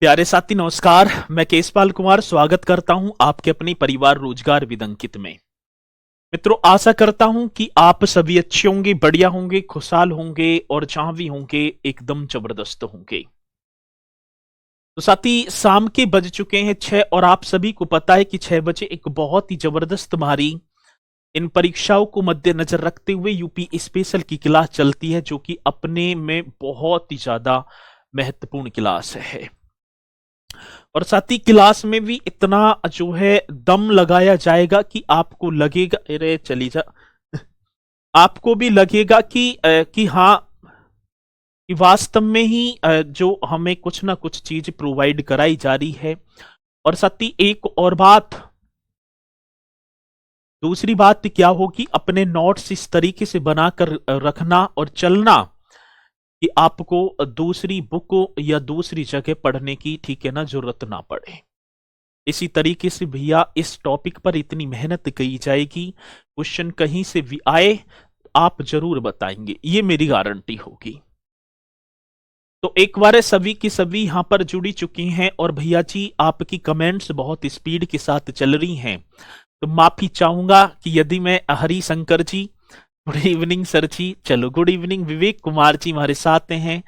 प्यारे साथी नमस्कार। मैं केशपाल कुमार स्वागत करता हूं आपके अपनी परिवार रोजगार विदंकित में। मित्रों, आशा करता हूं कि आप सभी अच्छे होंगे, बढ़िया होंगे, खुशहाल होंगे और जहां भी होंगे एकदम जबरदस्त होंगे। तो साथी, शाम के बज चुके हैं 6 और आप सभी को पता है कि 6 बजे एक बहुत ही जबरदस्त भारी इन परीक्षाओं को मद्देनजर रखते हुए यूपी स्पेशल की क्लास चलती है, जो कि अपने में बहुत ही ज्यादा महत्वपूर्ण क्लास है। और साथ ही क्लास में भी इतना जो है दम लगाया जाएगा कि आपको लगेगा, अरे चली जा, आपको भी लगेगा कि हाँ, कि वास्तव में ही जो हमें कुछ ना कुछ चीज प्रोवाइड कराई जा रही है। और साथ ही एक और बात, दूसरी बात क्या होगी, अपने नोट्स इस तरीके से बनाकर रखना और चलना कि आपको दूसरी बुक या दूसरी जगह पढ़ने की, ठीक है ना, जरूरत ना पड़े। इसी तरीके से भैया इस टॉपिक पर इतनी मेहनत की जाएगी, क्वेश्चन कहीं से भी आए आप जरूर बताएंगे, ये मेरी गारंटी होगी। तो एक बार सभी की सभी यहां पर जुड़ी चुकी हैं और भैया जी आपकी कमेंट्स बहुत स्पीड के साथ चल रही हैं, तो माफी चाहूंगा कि यदि मैं हरी Shankar ji, good evening sir जी, चलो गुड इवनिंग, विवेक कुमार जी हमारे साथ हैं,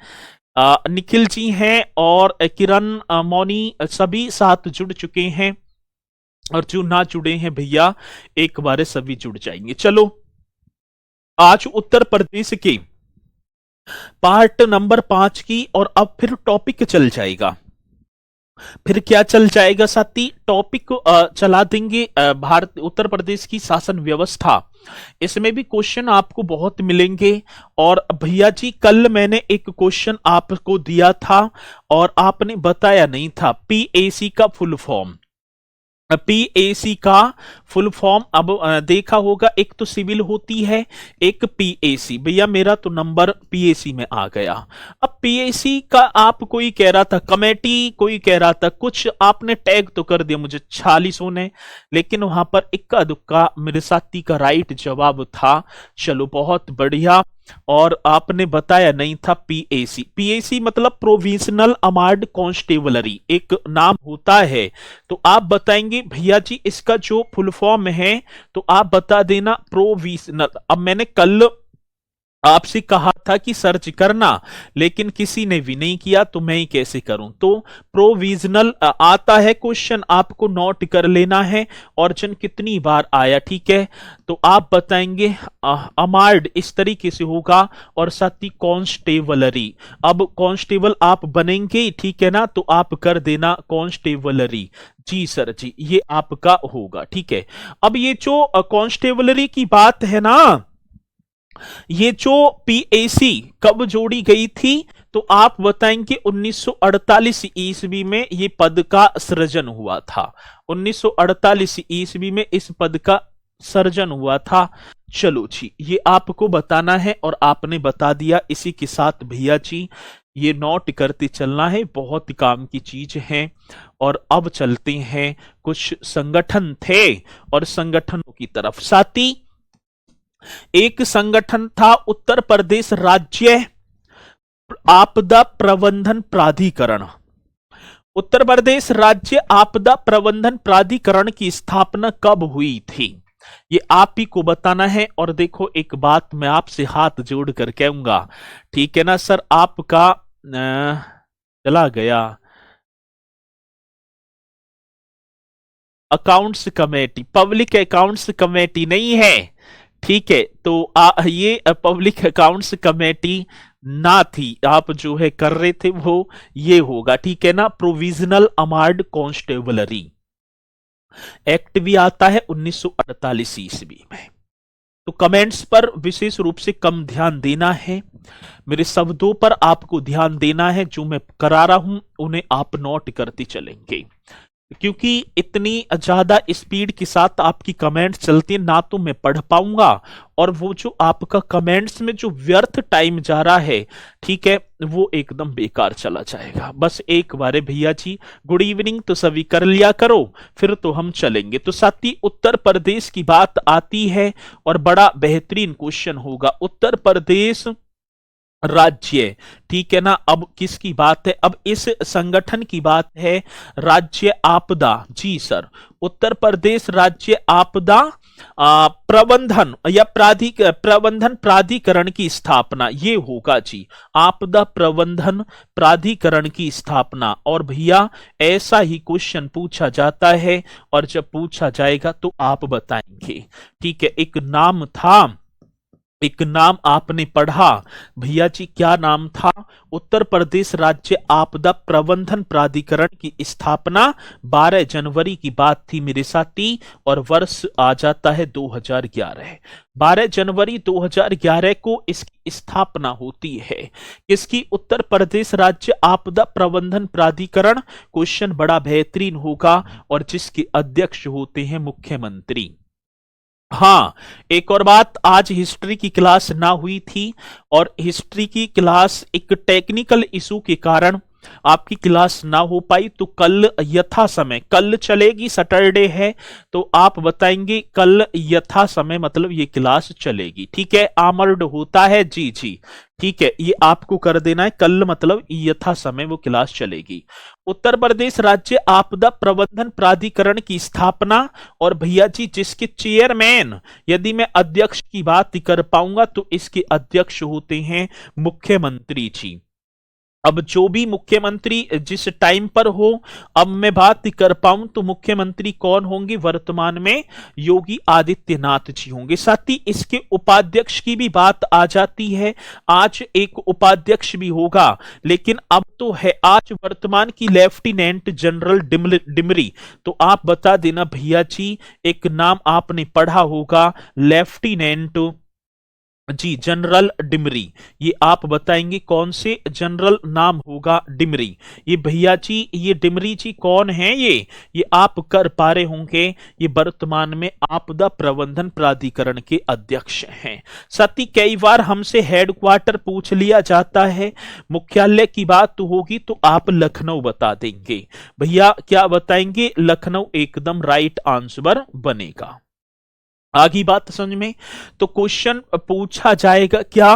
निखिल जी हैं और किरण मौनी सभी साथ जुड़ चुके हैं। और जो ना जुड़े हैं भैया एक बार सभी जुड़ जाएंगे। चलो, आज उत्तर प्रदेश के पार्ट नंबर 5 की, और अब फिर टॉपिक चल जाएगा। फिर क्या चल जाएगा साथी, टॉपिक चला देंगे भारत उत्तर प्रदेश की शासन व्यवस्था। इसमें भी क्वेश्चन आपको बहुत मिलेंगे। और भैया जी कल मैंने एक क्वेश्चन आपको दिया था और आपने बताया नहीं था, पीएसी का फुल फॉर्म। पीएसी का फुल फॉर्म अब देखा होगा, एक तो सिविल होती है, एक पीएसी। भैया मेरा तो नंबर पीएसी में आ गया। अब पीएसी का आप कोई कह रहा था कमेटी, कोई कह रहा था कुछ, आपने टैग तो कर दिया मुझे 46 ने, लेकिन वहां पर इक्का दुक्का मेरे साथी का राइट जवाब था। चलो बहुत बढ़िया। और आपने बताया नहीं था पीएसी। पीएसी मतलब प्रोविजनल आर्म्ड कांस्टेबलरी एक नाम होता है। तो आप बताएंगे भैया जी इसका जो फुल फॉर्म है, तो आप बता देना प्रोविजनल। अब मैंने कल आपसे कहा था कि सर्च करना, लेकिन किसी ने भी नहीं किया, तो मैं ही कैसे करूं। तो प्रोविजनल आता है क्वेश्चन, आपको नोट कर लेना है। ऑर्जन कितनी बार आया, ठीक है। तो आप बताएंगे अमार्ड इस तरीके से होगा, और साथ ही कॉन्स्टेबलरी। अब कांस्टेबल आप बनेंगे, ठीक है ना, तो आप कर देना कांस्टेबलरी। जी सर जी, ये आपका होगा, ठीक है। अब ये जो कांस्टेबलरी की बात है ना, ये जो पीएसी कब जोड़ी गई थी, तो आप बताएंगे 1948 ईस्वी में ये पद का सृजन हुआ था। 1948 ईस्वी में इस पद का सर्जन हुआ था। चलो जी, ये आपको बताना है और आपने बता दिया। इसी के साथ भैया जी ये नोट करते चलना है, बहुत काम की चीज है। और अब चलते हैं, कुछ संगठन थे और संगठनों की तरफ। साथी, एक संगठन था उत्तर प्रदेश राज्य आपदा प्रबंधन प्राधिकरण। उत्तर प्रदेश राज्य आपदा प्रबंधन प्राधिकरण की स्थापना कब हुई थी, ये आप ही को बताना है। और देखो एक बात मैं आपसे हाथ जोड़ कर कहूंगा, ठीक है ना सर, आपका चला गया accounts committee, public accounts committee नहीं है, ठीक है। तो ये पब्लिक अकाउंट्स कमेटी ना थी, आप जो है कर रहे थे वो ये होगा, ठीक है ना। प्रोविजनल आर्म्ड कांस्टेबलरी एक्ट भी आता है 1948 ईस्वी में। तो कमेंट्स पर विशेष रूप से कम ध्यान देना है, मेरे शब्दों पर आपको ध्यान देना है। जो मैं करा रहा हूं उन्हें आप नोट करते चलेंगे, क्योंकि इतनी ज्यादा स्पीड के साथ आपकी कमेंट्स चलती है ना, तो मैं पढ़ पाऊंगा। और वो जो आपका कमेंट्स में जो व्यर्थ टाइम जा रहा है, ठीक है, वो एकदम बेकार चला जाएगा। बस एक बार भैया जी गुड इवनिंग तो सभी कर लिया करो, फिर तो हम चलेंगे। तो साथ ही उत्तर प्रदेश की बात आती है और बड़ा बेहतरीन क्वेश्चन होगा। उत्तर प्रदेश राज्य, ठीक है ना। अब किसकी बात है, अब इस संगठन की बात है राज्य आपदा। जी सर, उत्तर प्रदेश राज्य आपदा प्रबंधन या प्रबंधन प्राधिकरण की स्थापना, ये होगा जी, आपदा प्रबंधन प्राधिकरण की स्थापना। और भैया ऐसा ही क्वेश्चन पूछा जाता है, और जब पूछा जाएगा तो आप बताएंगे, ठीक है। एक नाम आपने पढ़ा भैया जी, क्या नाम था, उत्तर प्रदेश राज्य आपदा प्रबंधन प्राधिकरण की स्थापना 12 जनवरी की बात थी मेरे साथी, और वर्ष आ जाता है 2011। 12 जनवरी 2011 को इसकी स्थापना होती है, किसकी, उत्तर प्रदेश राज्य आपदा प्रबंधन प्राधिकरण। क्वेश्चन बड़ा बेहतरीन होगा, और जिसके अध्यक्ष होते हैं मुख्यमंत्री। हाँ, एक और बात, आज हिस्ट्री की क्लास ना हुई थी, और हिस्ट्री की क्लास एक टेक्निकल इशू के कारण आपकी क्लास ना हो पाई, तो कल यथा समय कल चलेगी, सैटरडे है, तो आप बताएंगे कल यथा समय मतलब ये क्लास चलेगी, ठीक है। आमर्ड होता है, जी जी, ठीक है, ये आपको कर देना है, कल मतलब यथा समय वो क्लास चलेगी। उत्तर प्रदेश राज्य आपदा प्रबंधन प्राधिकरण की स्थापना, और भैया जी जिसके चेयरमैन, यदि मैं अध्यक्ष की बात कर पाऊंगा तो इसके अध्यक्ष होते हैं मुख्यमंत्री जी। अब जो भी मुख्यमंत्री जिस टाइम पर हो, अब मैं बात कर पाऊं तो मुख्यमंत्री कौन होंगे, वर्तमान में योगी आदित्यनाथ जी होंगे। साथ ही इसके उपाध्यक्ष की भी बात आ जाती है, आज एक उपाध्यक्ष भी होगा, लेकिन अब तो है आज वर्तमान की लेफ्टिनेंट जनरल डिमरी। तो आप बता देना भैया जी, एक नाम आपने पढ़ा होगा लेफ्टिनेंट जी जनरल डिमरी, ये आप बताएंगे कौन से जनरल नाम होगा, डिमरी। ये भैया जी, ये डिमरी जी कौन है, ये आप कर पा रहे होंगे, ये वर्तमान में आपदा प्रबंधन प्राधिकरण के अध्यक्ष हैं। साथ ही कई बार हमसे हेडक्वार्टर पूछ लिया जाता है, मुख्यालय की बात तो होगी तो आप लखनऊ बता देंगे। भैया क्या बताएंगे, लखनऊ एकदम राइट आंसर बनेगा। आगे बात समझ में, तो क्वेश्चन पूछा जाएगा क्या,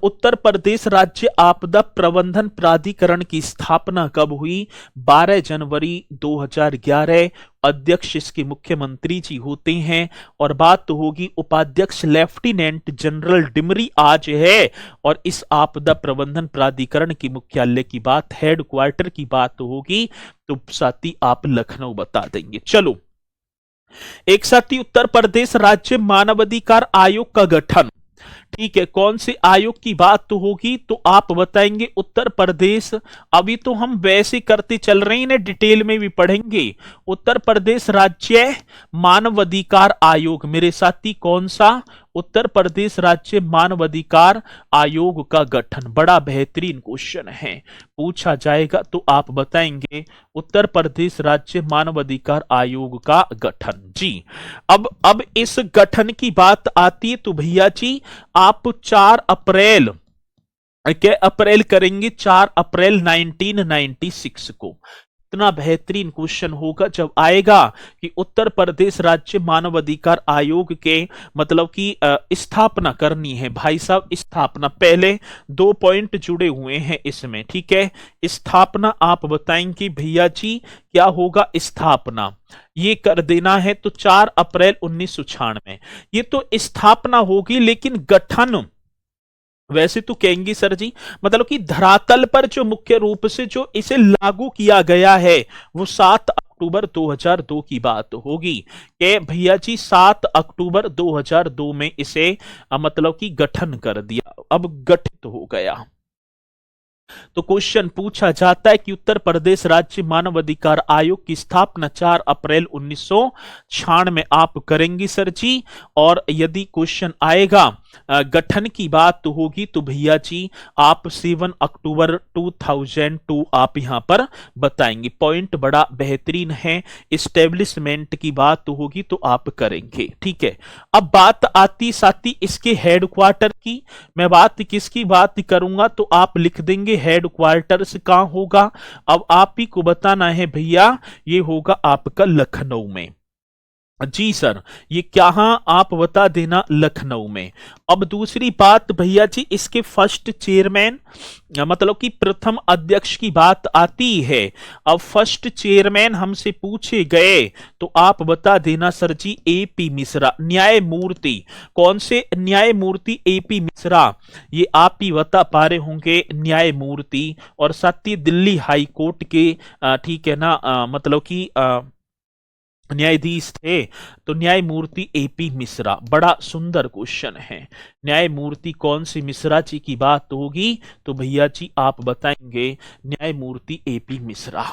उत्तर प्रदेश राज्य आपदा प्रबंधन प्राधिकरण की स्थापना कब हुई, 12 जनवरी 2011। अध्यक्ष इसके मुख्यमंत्री जी होते हैं, और बात तो होगी उपाध्यक्ष लेफ्टिनेंट जनरल डिमरी आज है, और इस आपदा प्रबंधन प्राधिकरण की मुख्यालय की बात, हेडक्वार्टर की बात तो होगी, तो साथी आप लखनऊ बता देंगे। चलो, एक साथ ही उत्तर प्रदेश राज्य मानवाधिकार आयोग का गठन, ठीक है, कौन से आयोग की बात तो होगी, तो आप बताएंगे उत्तर प्रदेश। अभी तो हम वैसे करते चल रहे हैं ना, डिटेल में भी पढ़ेंगे। उत्तर प्रदेश राज्य मानवाधिकार आयोग, मेरे साथी कौन सा, उत्तर प्रदेश राज्य मानवाधिकार आयोग का गठन। बड़ा बेहतरीन क्वेश्चन है, पूछा जाएगा तो आप बताएंगे उत्तर प्रदेश राज्य मानवाधिकार आयोग का गठन जी। अब इस गठन की बात आती है तो भैया जी आप 4 अप्रैल क्या अप्रैल करेंगे, 4 अप्रैल 1996 को। इतना बेहतरीन क्वेश्चन होगा जब आएगा कि उत्तर प्रदेश राज्य मानवाधिकार आयोग के मतलब की स्थापना करनी है भाई साहब। स्थापना, पहले 2 पॉइंट जुड़े हुए हैं इसमें, ठीक है। स्थापना आप बताएंगे भैया जी क्या होगा, स्थापना ये कर देना है, तो 4 अप्रैल 1996 ये तो स्थापना होगी, लेकिन गठन वैसे तो कहेंगे सर जी, मतलब कि धरातल पर जो मुख्य रूप से जो इसे लागू किया गया है वो 7 अक्टूबर 2002 की बात होगी कि भैया जी 7 अक्टूबर 2002 में इसे मतलब कि गठन कर दिया, अब गठित हो गया। तो क्वेश्चन पूछा जाता है कि उत्तर प्रदेश राज्य मानवाधिकार आयोग की स्थापना 4 अप्रैल 1996 में आप करेंगी सर जी। और यदि क्वेश्चन आएगा गठन की बात तो होगी तो भैया जी आप 7 अक्टूबर 2002 आप यहां पर बताएंगे। पॉइंट बड़ा बेहतरीन है, इस्टेब्लिशमेंट की बात तो होगी तो आप करेंगे, ठीक है। अब बात आती साथी इसके हेडक्वार्टर की, मैं बात किसकी बात करूंगा तो आप लिख देंगे हेडक्वार्टर्स कहां होगा। अब आप ही को बताना है भैया, ये होगा आपका लखनऊ में। जी सर, ये कहाँ आप बता देना, लखनऊ में। अब दूसरी बात भैया जी, इसके फर्स्ट चेयरमैन मतलब कि प्रथम अध्यक्ष की बात आती है। अब फर्स्ट चेयरमैन हमसे पूछे गए तो आप बता देना सर जी, एपी मिश्रा। न्यायमूर्ति, कौन से न्यायमूर्ति? एपी मिश्रा। ये आप ही बता पा रहे होंगे, न्यायमूर्ति। और साथ ही दिल्ली हाई कोर्ट के ठीक है ना, मतलब कि न्यायाधीश थे। तो न्यायमूर्ति एपी मिश्रा, बड़ा सुंदर क्वेश्चन है। न्यायमूर्ति कौन सी मिश्रा जी की बात होगी? तो भैया जी आप बताएंगे न्यायमूर्ति एपी मिश्रा।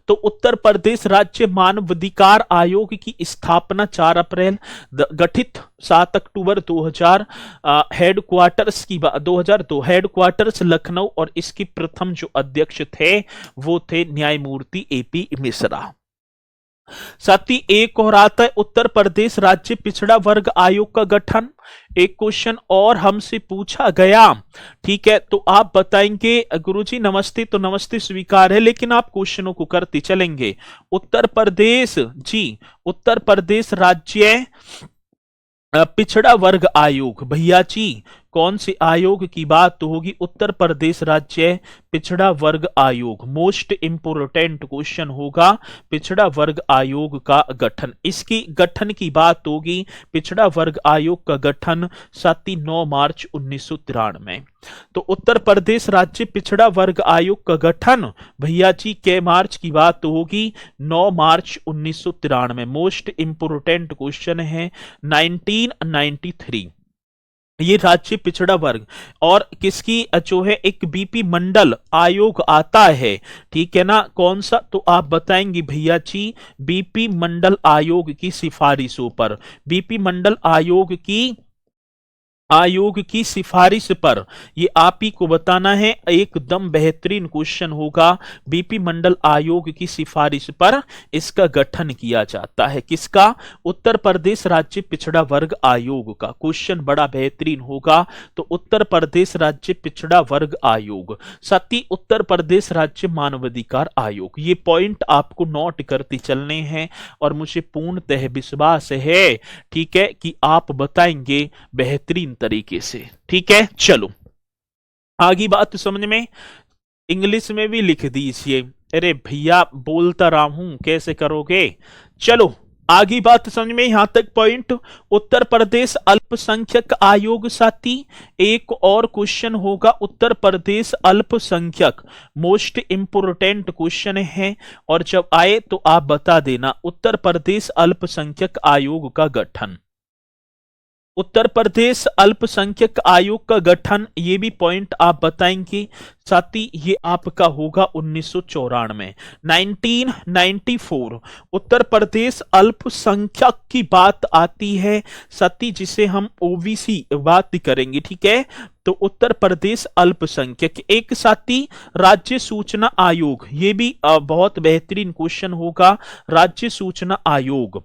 तो उत्तर प्रदेश राज्य मानवाधिकार आयोग की स्थापना 4 अप्रैल, गठित 7 अक्टूबर 2000, हेडक्वार्टर्स की बात 2002, हेडक्वार्टर्स लखनऊ। और इसके प्रथम जो अध्यक्ष थे वो थे न्यायमूर्ति एपी मिश्रा। साथ ही एक और आता है उत्तर प्रदेश राज्य पिछड़ा वर्ग आयोग का गठन। एक क्वेश्चन और हमसे पूछा गया, ठीक है, तो आप बताएंगे गुरुजी नमस्ते, तो नमस्ते स्वीकार है, लेकिन आप क्वेश्चनों को करते चलेंगे। उत्तर प्रदेश जी, उत्तर प्रदेश राज्य पिछड़ा वर्ग आयोग, भैया जी कौन से आयोग की बात तो होगी? उत्तर प्रदेश राज्य पिछड़ा वर्ग आयोग। मोस्ट इंपोर्टेंट क्वेश्चन होगा, पिछड़ा वर्ग आयोग का गठन। इसकी गठन की बात होगी, पिछड़ा वर्ग आयोग का गठन 9 मार्च 1993। तो उत्तर प्रदेश राज्य पिछड़ा वर्ग आयोग का गठन भैया जी के मार्च की बात तो होगी, 9 मार्च 1993। मोस्ट इंपोर्टेंट क्वेश्चन है, 1993। ये राज्य पिछड़ा वर्ग और किसकी जो है, एक बीपी मंडल आयोग आता है, ठीक है ना, कौन सा? तो आप बताएंगे भैया जी, बीपी मंडल आयोग की सिफारिशों पर। बीपी मंडल आयोग की सिफारिश पर, ये आप ही को बताना है, एकदम बेहतरीन क्वेश्चन होगा। बीपी मंडल आयोग की सिफारिश पर इसका गठन किया जाता है। किसका? उत्तर प्रदेश राज्य पिछड़ा वर्ग आयोग का। क्वेश्चन बड़ा बेहतरीन होगा। तो उत्तर प्रदेश राज्य पिछड़ा वर्ग आयोग, साथ ही उत्तर प्रदेश राज्य मानवाधिकार आयोग। ये पॉइंट आपको नोट करते चलने हैं और मुझे पूर्णतः विश्वास है, ठीक है, कि आप बताएंगे बेहतरीन तरीके से। ठीक है, चलो आगे बात समझ में। इंग्लिश में भी लिख दीजिए। अरे भैया बोलता रहा हूं, कैसे करोगे? चलो आगे बात समझ में, यहां तक पॉइंट। उत्तर प्रदेश अल्पसंख्यक आयोग, साथी एक और क्वेश्चन होगा, उत्तर प्रदेश अल्पसंख्यक। मोस्ट इंपोर्टेंट क्वेश्चन है और जब आए तो आप बता देना, उत्तर प्रदेश अल्पसंख्यक आयोग का गठन। उत्तर प्रदेश अल्पसंख्यक आयोग का गठन, ये भी पॉइंट आप बताएंगे। साथ ही ये आपका होगा 1994, 1994। उत्तर प्रदेश अल्पसंख्यक की बात आती है, साथ ही जिसे हम ओबीसी बात करेंगे, ठीक है। तो उत्तर प्रदेश अल्पसंख्यक। एक साथी राज्य सूचना आयोग, ये भी बहुत बेहतरीन क्वेश्चन होगा। राज्य सूचना आयोग,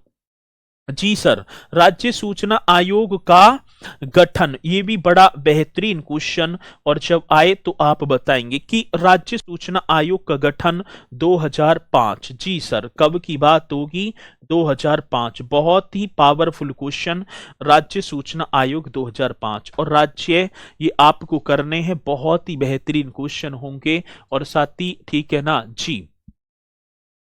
जी सर, राज्य सूचना आयोग का गठन, ये भी बड़ा बेहतरीन क्वेश्चन। और जब आए तो आप बताएंगे कि राज्य सूचना आयोग का गठन 2005। जी सर, कब की बात होगी? 2005। बहुत ही पावरफुल क्वेश्चन, राज्य सूचना आयोग 2005। और राज्य ये आपको करने हैं, बहुत ही बेहतरीन क्वेश्चन होंगे। और साथ ही ठीक है ना जी,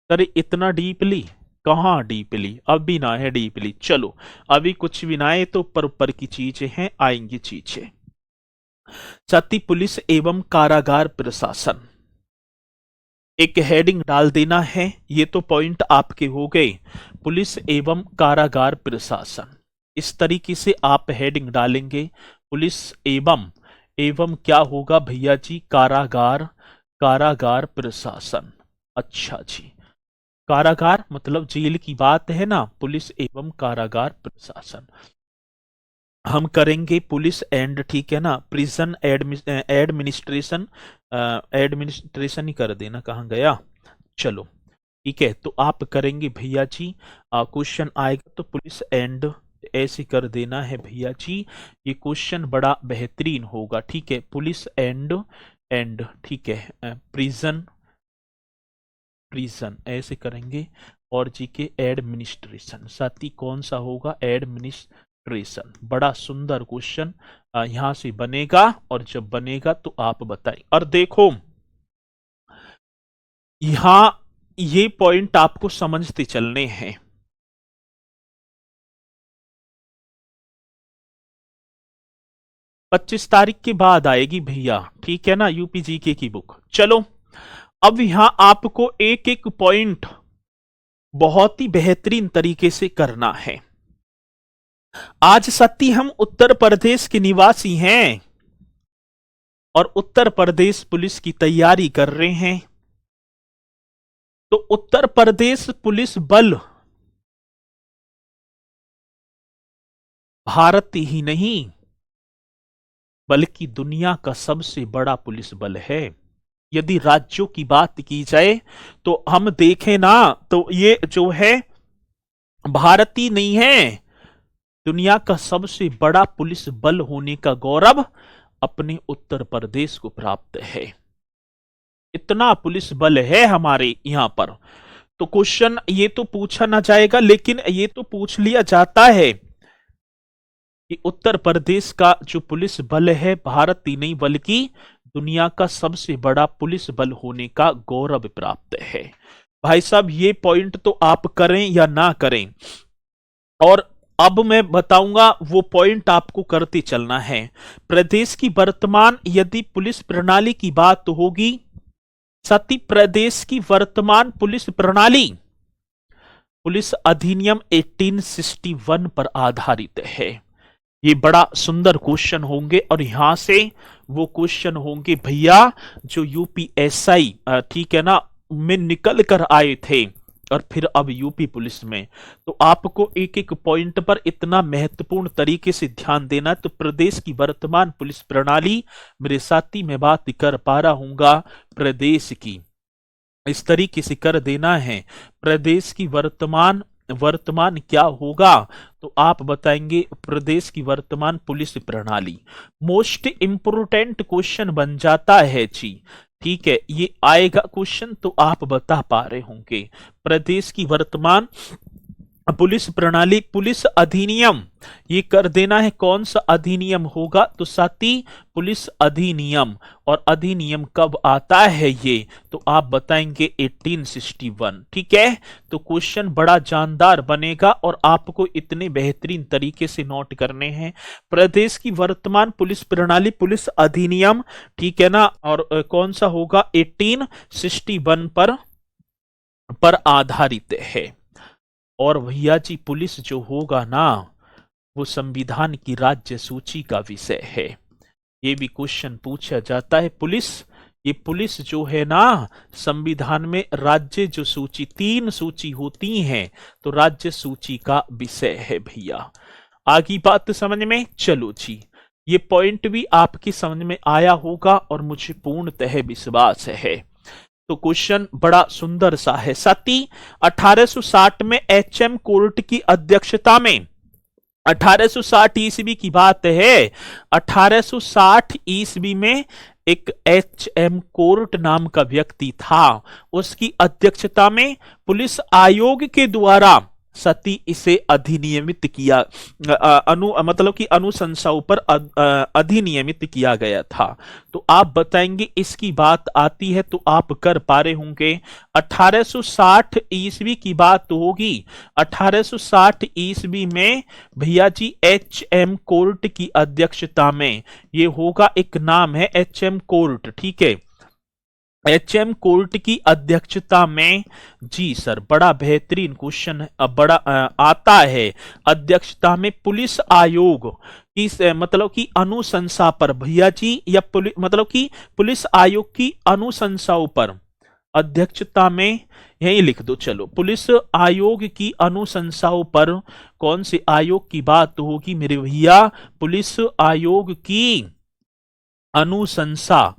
सर इतना डीपली कहाँ? डीपली अभी ना है डीपली। चलो अभी कुछ भी ना है, तो ऊपर ऊपर की चीजें हैं, आएंगी चीजें। सती पुलिस एवं कारागार प्रशासन, एक हेडिंग डाल देना है। ये तो पॉइंट आपके हो गए, पुलिस एवं कारागार प्रशासन। इस तरीके से आप हेडिंग डालेंगे, पुलिस एवं क्या होगा भैया जी? कारागार, कारागार प्रशासन। अच्छा जी, कारागार मतलब जेल की बात है ना, पुलिस एवं कारागार प्रशासन। हम करेंगे पुलिस एंड, ठीक है ना, प्रिजन एडमिनिस्ट्रेशन। एडमिनिस्ट्रेशन ही कर देना, कहाँ गया? चलो ठीक है, तो आप करेंगे भैया जी, क्वेश्चन आएगा तो पुलिस एंड ऐसे कर देना है भैया जी। ये क्वेश्चन बड़ा बेहतरीन होगा, ठीक है, पुलिस एंड, ठीक है, प्रिजन प्रिजन ऐसे करेंगे, और जी के एडमिनिस्ट्रेशन। साथी कौन सा होगा? एडमिनिस्ट्रेशन। बड़ा सुंदर क्वेश्चन यहां से बनेगा, और जब बनेगा तो आप बताएं। और देखो यहां ये पॉइंट आपको समझते चलने हैं। 25 तारीख के बाद आएगी भैया, ठीक है ना, यूपीजीके की बुक। चलो अब यहां आपको एक एक पॉइंट बहुत ही बेहतरीन तरीके से करना है। आज सती हम उत्तर प्रदेश के निवासी हैं और उत्तर प्रदेश पुलिस की तैयारी कर रहे हैं। तो उत्तर प्रदेश पुलिस बल भारत ही नहीं बल्कि दुनिया का सबसे बड़ा पुलिस बल है। यदि राज्यों की बात की जाए तो हम देखें ना, तो ये जो है भारत ही नहीं है, दुनिया का सबसे बड़ा पुलिस बल होने का गौरव अपने उत्तर प्रदेश को प्राप्त है। इतना पुलिस बल है हमारे यहां पर। तो क्वेश्चन ये तो पूछा ना जाएगा, लेकिन ये तो पूछ लिया जाता है कि उत्तर प्रदेश का जो पुलिस बल है भारत ही नहीं बल्कि दुनिया का सबसे बड़ा पुलिस बल होने का गौरव प्राप्त है। भाई साहब ये पॉइंट तो आप करें या ना करें, और अब मैं बताऊंगा वो पॉइंट आपको करते चलना है। प्रदेश की वर्तमान यदि पुलिस प्रणाली की बात तो होगी, सती प्रदेश की वर्तमान पुलिस प्रणाली पुलिस अधिनियम 1861 पर आधारित है। ये बड़ा सुंदर क्वेश्चन होंगे, और यहां से वो क्वेश्चन होंगे भैया जो यूपीएसआई ठीक है ना में निकल कर आए थे, और फिर अब यूपी पुलिस में। तो आपको एक एक पॉइंट पर इतना महत्वपूर्ण तरीके से ध्यान देना। तो प्रदेश की वर्तमान पुलिस प्रणाली, मेरे साथी मैं बात कर पा रहा हूंगा प्रदेश की, इस तरीके से कर देना है। प्रदेश की वर्तमान क्या होगा? तो आप बताएंगे प्रदेश की वर्तमान पुलिस प्रणाली। मोस्ट इंपोर्टेंट क्वेश्चन बन जाता है जी, ठीक है, ये आएगा क्वेश्चन तो आप बता पा रहे होंगे। प्रदेश की वर्तमान पुलिस प्रणाली, पुलिस अधिनियम, ये कर देना है। कौन सा अधिनियम होगा? तो साथी पुलिस अधिनियम। और अधिनियम कब आता है ये? तो आप बताएंगे 1861, ठीक है। तो क्वेश्चन बड़ा जानदार बनेगा, और आपको इतने बेहतरीन तरीके से नोट करने हैं। प्रदेश की वर्तमान पुलिस प्रणाली पुलिस अधिनियम, ठीक है ना, और कौन सा होगा? 1861 पर आधारित है। और भैया जी पुलिस जो होगा ना वो संविधान की राज्य सूची का विषय है। ये भी क्वेश्चन पूछा जाता है। पुलिस, ये पुलिस जो है ना संविधान में राज्य जो सूची, 3 सूची होती हैं, तो राज्य सूची का विषय है भैया। आगे बात समझ में? चलो जी, ये पॉइंट भी आपकी समझ में आया होगा और मुझे पूर्णतः विश्वास है। तो क्वेश्चन बड़ा सुंदर सा है। साथी 1860 में एचएम कोर्ट की अध्यक्षता में, 1860 ईस्वी की बात है, 1860 ईस्वी में एक एचएम कोर्ट नाम का व्यक्ति था, उसकी अध्यक्षता में पुलिस आयोग के द्वारा सती इसे अधिनियमित किया, मतलब कि अनुशंसाओं पर अधिनियमित किया गया था। तो आप बताएंगे इसकी बात आती है तो आप कर पा रहे होंगे। 1860 ईस्वी की बात तो होगी। 1860 ईस्वी में भैया जी एचएम कोर्ट की अध्यक्षता में, ये होगा एक नाम है एचएम कोर्ट, ठीक है, एचएम कोर्ट की अध्यक्षता में। जी सर, बड़ा बेहतरीन क्वेश्चन बड़ा आता है। अध्यक्षता में पुलिस आयोग की मतलब की अनुशंसा पर भैया जी, या मतलब कि पुलिस आयोग की अनुशंसाओं पर, अध्यक्षता में यही लिख दो। चलो, पुलिस आयोग की अनुशंसाओं पर कौन से आयोग की बात होगी मेरे भैया? पुलिस आयोग की अनुशंसा,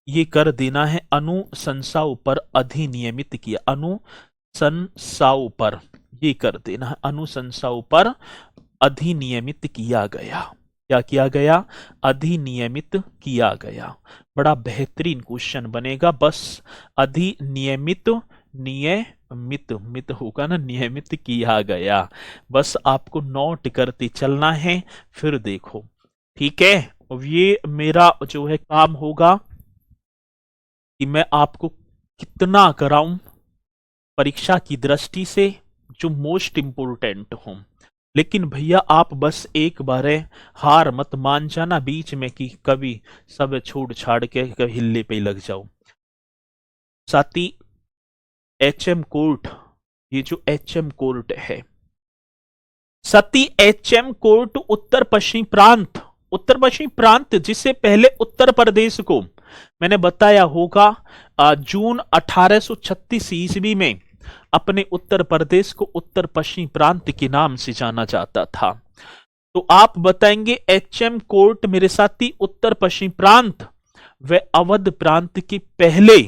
ये कर देना है अनुशंसाओं पर अधिनियमित किया, अनुशंसाओं पर ये कर देना है, अनुशंसाओं पर अधिनियमित किया गया। क्या किया गया? अधिनियमित किया गया। बड़ा बेहतरीन क्वेश्चन बनेगा, बस अधिनियमित नियमित, मित होगा ना, नियमित किया गया। बस आपको नोट करते चलना है, फिर देखो। ठीक है, अब ये मेरा जो है काम होगा कि मैं आपको कितना कराऊं परीक्षा की दृष्टि से, जो मोस्ट इंपोर्टेंट हो। लेकिन भैया आप बस एक बार हार मत मान जाना बीच में कि कभी सब छोड़ छाड़ के कभी हिल्ले पे लग जाओ। साथी एचएम कोर्ट, ये जो एचएम कोर्ट है, सती एचएम कोर्ट उत्तर पश्चिमी प्रांत, उत्तर पश्चिमी प्रांत जिसे पहले उत्तर प्रदेश को मैंने बताया होगा जून 1836 ईस्वी में अपने उत्तर प्रदेश को उत्तर पश्चिमी प्रांत के नाम से जाना जाता था। तो आप बताएंगे एचएम कोर्ट मेरे साथी उत्तर पश्चिमी प्रांत व अवध प्रांत के पहले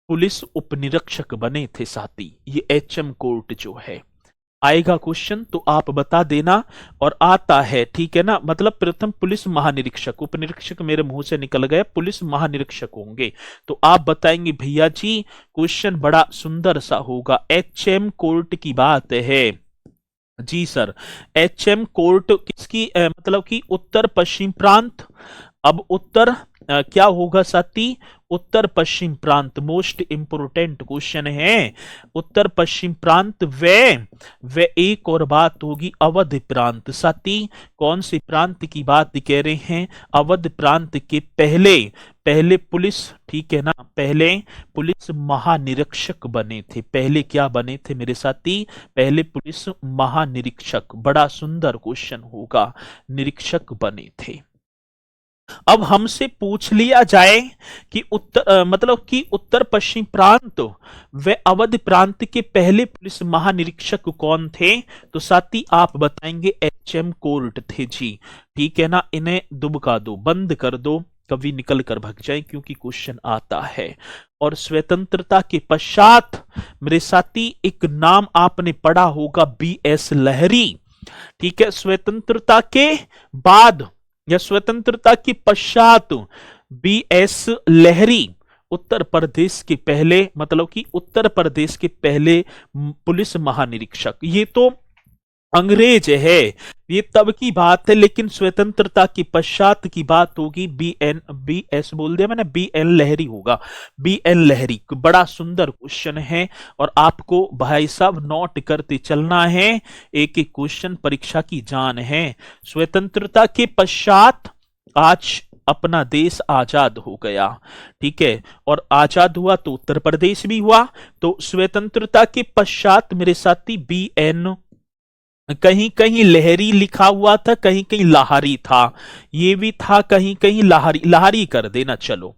पुलिस उपनिरीक्षक बने थे साथी। ये एचएम कोर्ट जो है, आएगा क्वेश्चन तो आप बता देना। और आता है, ठीक है ना, मतलब प्रथम पुलिस महानिरीक्षक, उपनिरीक्षक मेरे मुंह से निकल गया, पुलिस महानिरीक्षक होंगे। तो आप बताएंगे भैया जी क्वेश्चन बड़ा सुंदर सा होगा, एचएम कोर्ट की बात है। जी सर, एचएम कोर्ट किसकी मतलब कि उत्तर पश्चिम प्रांत। अब उत्तर क्या होगा साथी, उत्तर पश्चिम प्रांत, मोस्ट इंपोर्टेंट क्वेश्चन है। उत्तर पश्चिम प्रांत व एक और बात होगी अवध प्रांत। साथी कौन से प्रांत की बात कह रहे हैं, अवध प्रांत के पहले पुलिस, ठीक है ना, पहले पुलिस महानिरीक्षक बने थे। पहले क्या बने थे मेरे साथी, पहले पुलिस महानिरीक्षक। बड़ा सुंदर क्वेश्चन होगा, निरीक्षक बने थे। अब हमसे पूछ लिया जाए कि मतलब कि उत्तर पश्चिम प्रांत व अवध प्रांत के पहले पुलिस महानिरीक्षक कौन थे, तो साथी आप बताएंगे एचएम कोर्ट थे जी। ठीक है ना, इन्हें दुबका दो, बंद कर दो, कभी निकल कर भग जाए, क्योंकि क्वेश्चन आता है। और स्वतंत्रता के पश्चात मेरे साथी एक नाम आपने पढ़ा होगा, बीएस लहरी। ठीक है, स्वतंत्रता के बाद या स्वतंत्रता के पश्चात बीएस लहरी उत्तर प्रदेश के पहले, मतलब कि उत्तर प्रदेश के पहले पुलिस महानिरीक्षक। ये तो अंग्रेज है, ये तब की बात है, लेकिन स्वतंत्रता के पश्चात की बात होगी। बीएस बोल दिया मैंने, बीएन लहरी होगा, बीएन लहरी। बड़ा सुंदर क्वेश्चन है और आपको भाई साहब नोट करते चलना है, एक एक क्वेश्चन परीक्षा की जान है। स्वतंत्रता के पश्चात आज अपना देश आजाद हो गया, ठीक है, और आजाद हुआ तो उत्तर प्रदेश भी हुआ। तो स्वतंत्रता के पश्चात मेरे साथी बीएन, कहीं कहीं लहरी लिखा हुआ था, कहीं कहीं लाहरी था, ये भी था कहीं कहीं लाहरी, लाहरी कर देना चलो।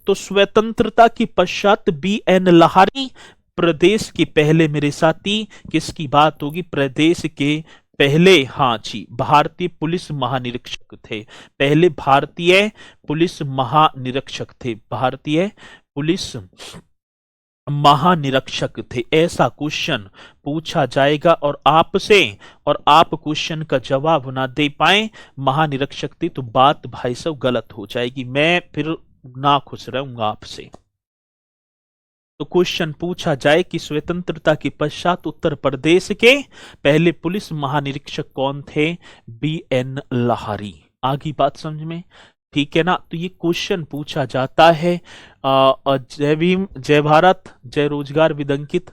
तो स्वतंत्रता के पश्चात बीएन लाहरी प्रदेश के पहले मेरे साथी किसकी बात होगी, प्रदेश के पहले, हाँ जी, भारतीय पुलिस महानिरीक्षक थे। पहले भारतीय पुलिस महानिरीक्षक थे, भारतीय पुलिस महानिरीक्षक थे। ऐसा क्वेश्चन पूछा जाएगा और आपसे, और आप क्वेश्चन का जवाब ना दे पाए, महानिरीक्षक थे, तो बात भाई साहब गलत हो जाएगी, मैं फिर ना खुश रहूंगा आपसे। तो क्वेश्चन पूछा जाए कि स्वतंत्रता के पश्चात उत्तर प्रदेश के पहले पुलिस महानिरीक्षक कौन थे, बीएन लाहरी। आगे बात समझ में, ठीक है ना। तो ये क्वेश्चन पूछा जाता है। जय भीम, जय भारत, जय रोजगार विदंकित